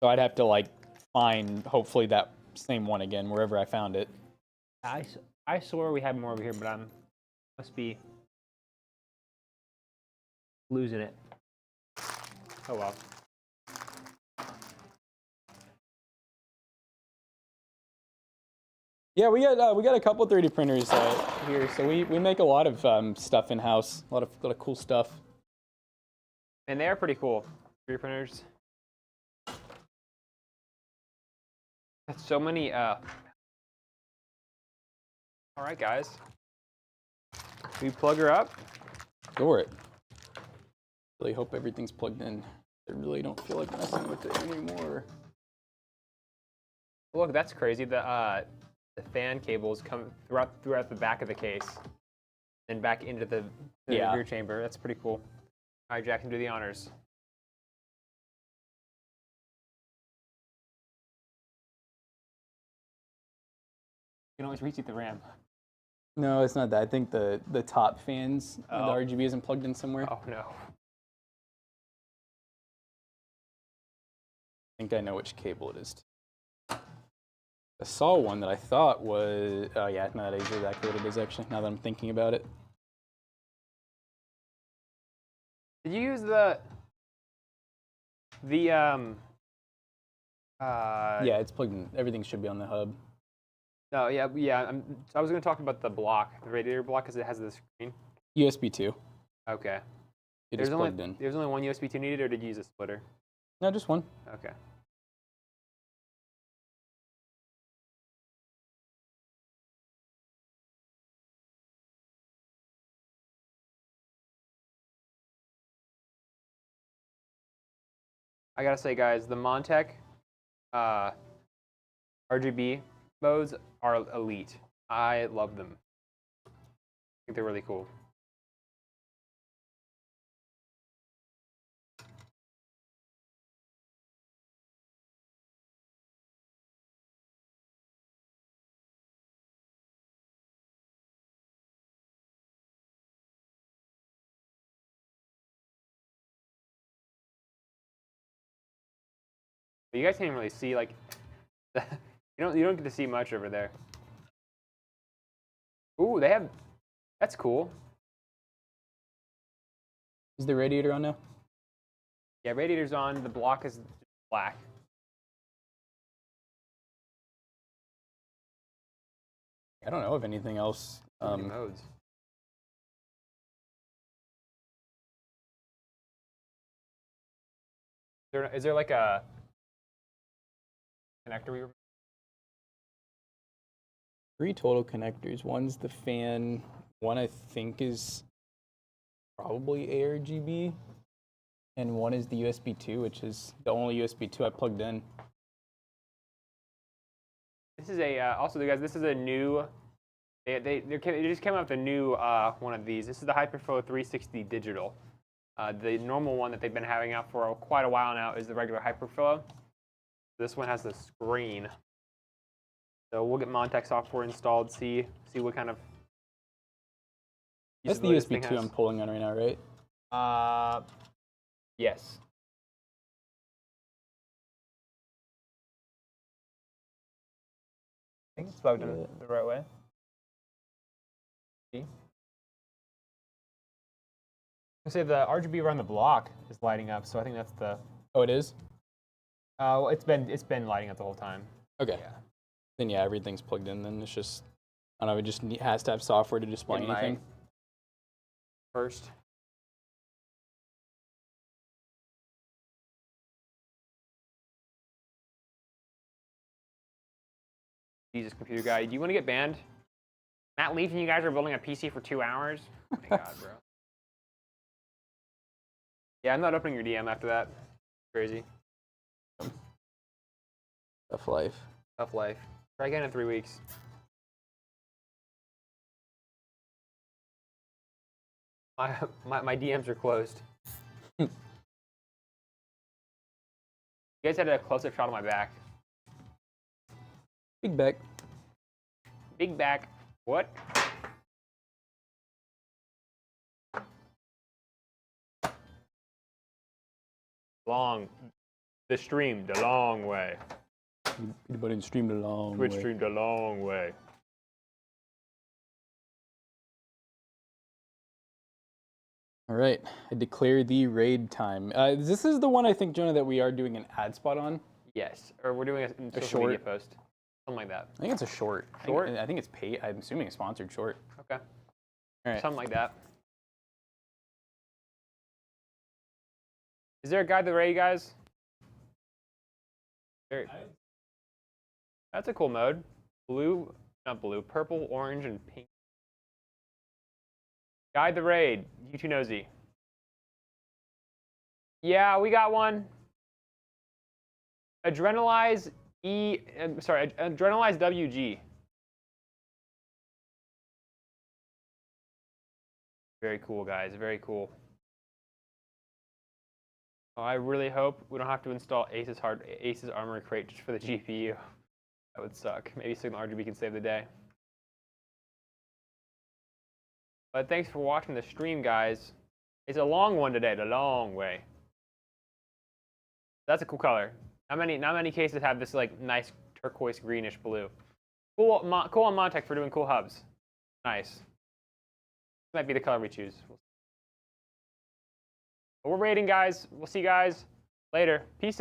So I'd have to like find hopefully that same one again wherever I found it. I swore we had more over here, but I'm must be losing it. Oh well. Yeah, we got a couple 3D printers here, so we make a lot of stuff in house, a lot of cool stuff. And they are pretty cool. 3D printers. That's so many. All right, guys. We plug her up. Go for it. Really hope everything's plugged in. I really don't feel like messing with it anymore. Look, that's crazy. The fan cables come throughout the back of the case, and back into the rear chamber. That's pretty cool. All right, Jack, can do the honors. can always reach the RAM. No, it's not that. I think the top fans, the Oh. RGB isn't plugged in somewhere. Oh no. I think I know which cable it is. I saw one that I thought was, oh yeah, no, that is exactly what it is actually, now that I'm thinking about it. Did you use the Yeah, it's plugged in. Everything should be on the hub. No, yeah, yeah. I was going to talk about the block, the radiator block, because it has the screen. USB 2. Okay. It is plugged in. There's only one USB 2 needed, or did you use a splitter? No, just one. Okay. I gotta say, guys, the Montek RGB modes are elite. I love them. I think they're really cool. But you guys can't really see, like, you don't get to see much over there. Ooh, they have, that's cool. Is the radiator on now? Yeah, radiator's on, the block is black. I don't know of anything else. Modes. Is there like a connector we were? 3 total connectors. One's the fan. One I think is probably ARGB. And one is the USB 2, which is the only USB 2 I plugged in. This is a also, guys. This is a new. They just came out with a new one of these. This is the HyperFlow 360 Digital. The normal one that they've been having out for quite a while now is the regular HyperFlow. This one has the screen. So we'll get Montek software installed, see what kind of. That's the USB 2 I'm pulling on right now, right? Yes. I think it's plugged in the right way. See? I say the RGB around the block is lighting up, so I think that's the. Oh, it is? Well, it's been lighting up the whole time. Okay. Yeah. Then yeah, everything's plugged in. Then it's just, I don't know, it just has to have software to display Get anything. First. Jesus, computer guy, do you want to get banned? Matt Leaf and you guys are building a PC for 2 hours? Oh my god, bro. Yeah, I'm not opening your DM after that. Crazy. Tough life. Tough life. Try again in 3 weeks. My DMs are closed. You guys had a close-up shot of my back. Big back. Big back. What? The stream the long way. Peanut butter and streamed a long Twitch way. streamed a long way. All right, I declare the raid time. This is the one I think, Jonah, that we are doing an ad spot on. Yes, or we're doing a social short. media post. Something like that. I think it's a short. Short? I think it's paid. I'm assuming a sponsored short. Okay. All right. Something like that. Is there a guide to the raid, guys? There. That's a cool mode. Blue, not blue, purple, orange, and pink. Guide the raid. You too nosy. Yeah, we got one. Adrenalize Adrenalize WG. Very cool, guys. Very cool. Oh, I really hope we don't have to install Asus Armor Crate just for the GPU. That would suck. Maybe Signal RGB can save the day. But thanks for watching the stream, guys. It's a long one today, the long way. That's a cool color. Not many cases have this like nice turquoise greenish blue. Cool, cool on Montek for doing cool hubs. Nice. This might be the color we choose. But we're rating, guys. We'll see you guys later. Peace out.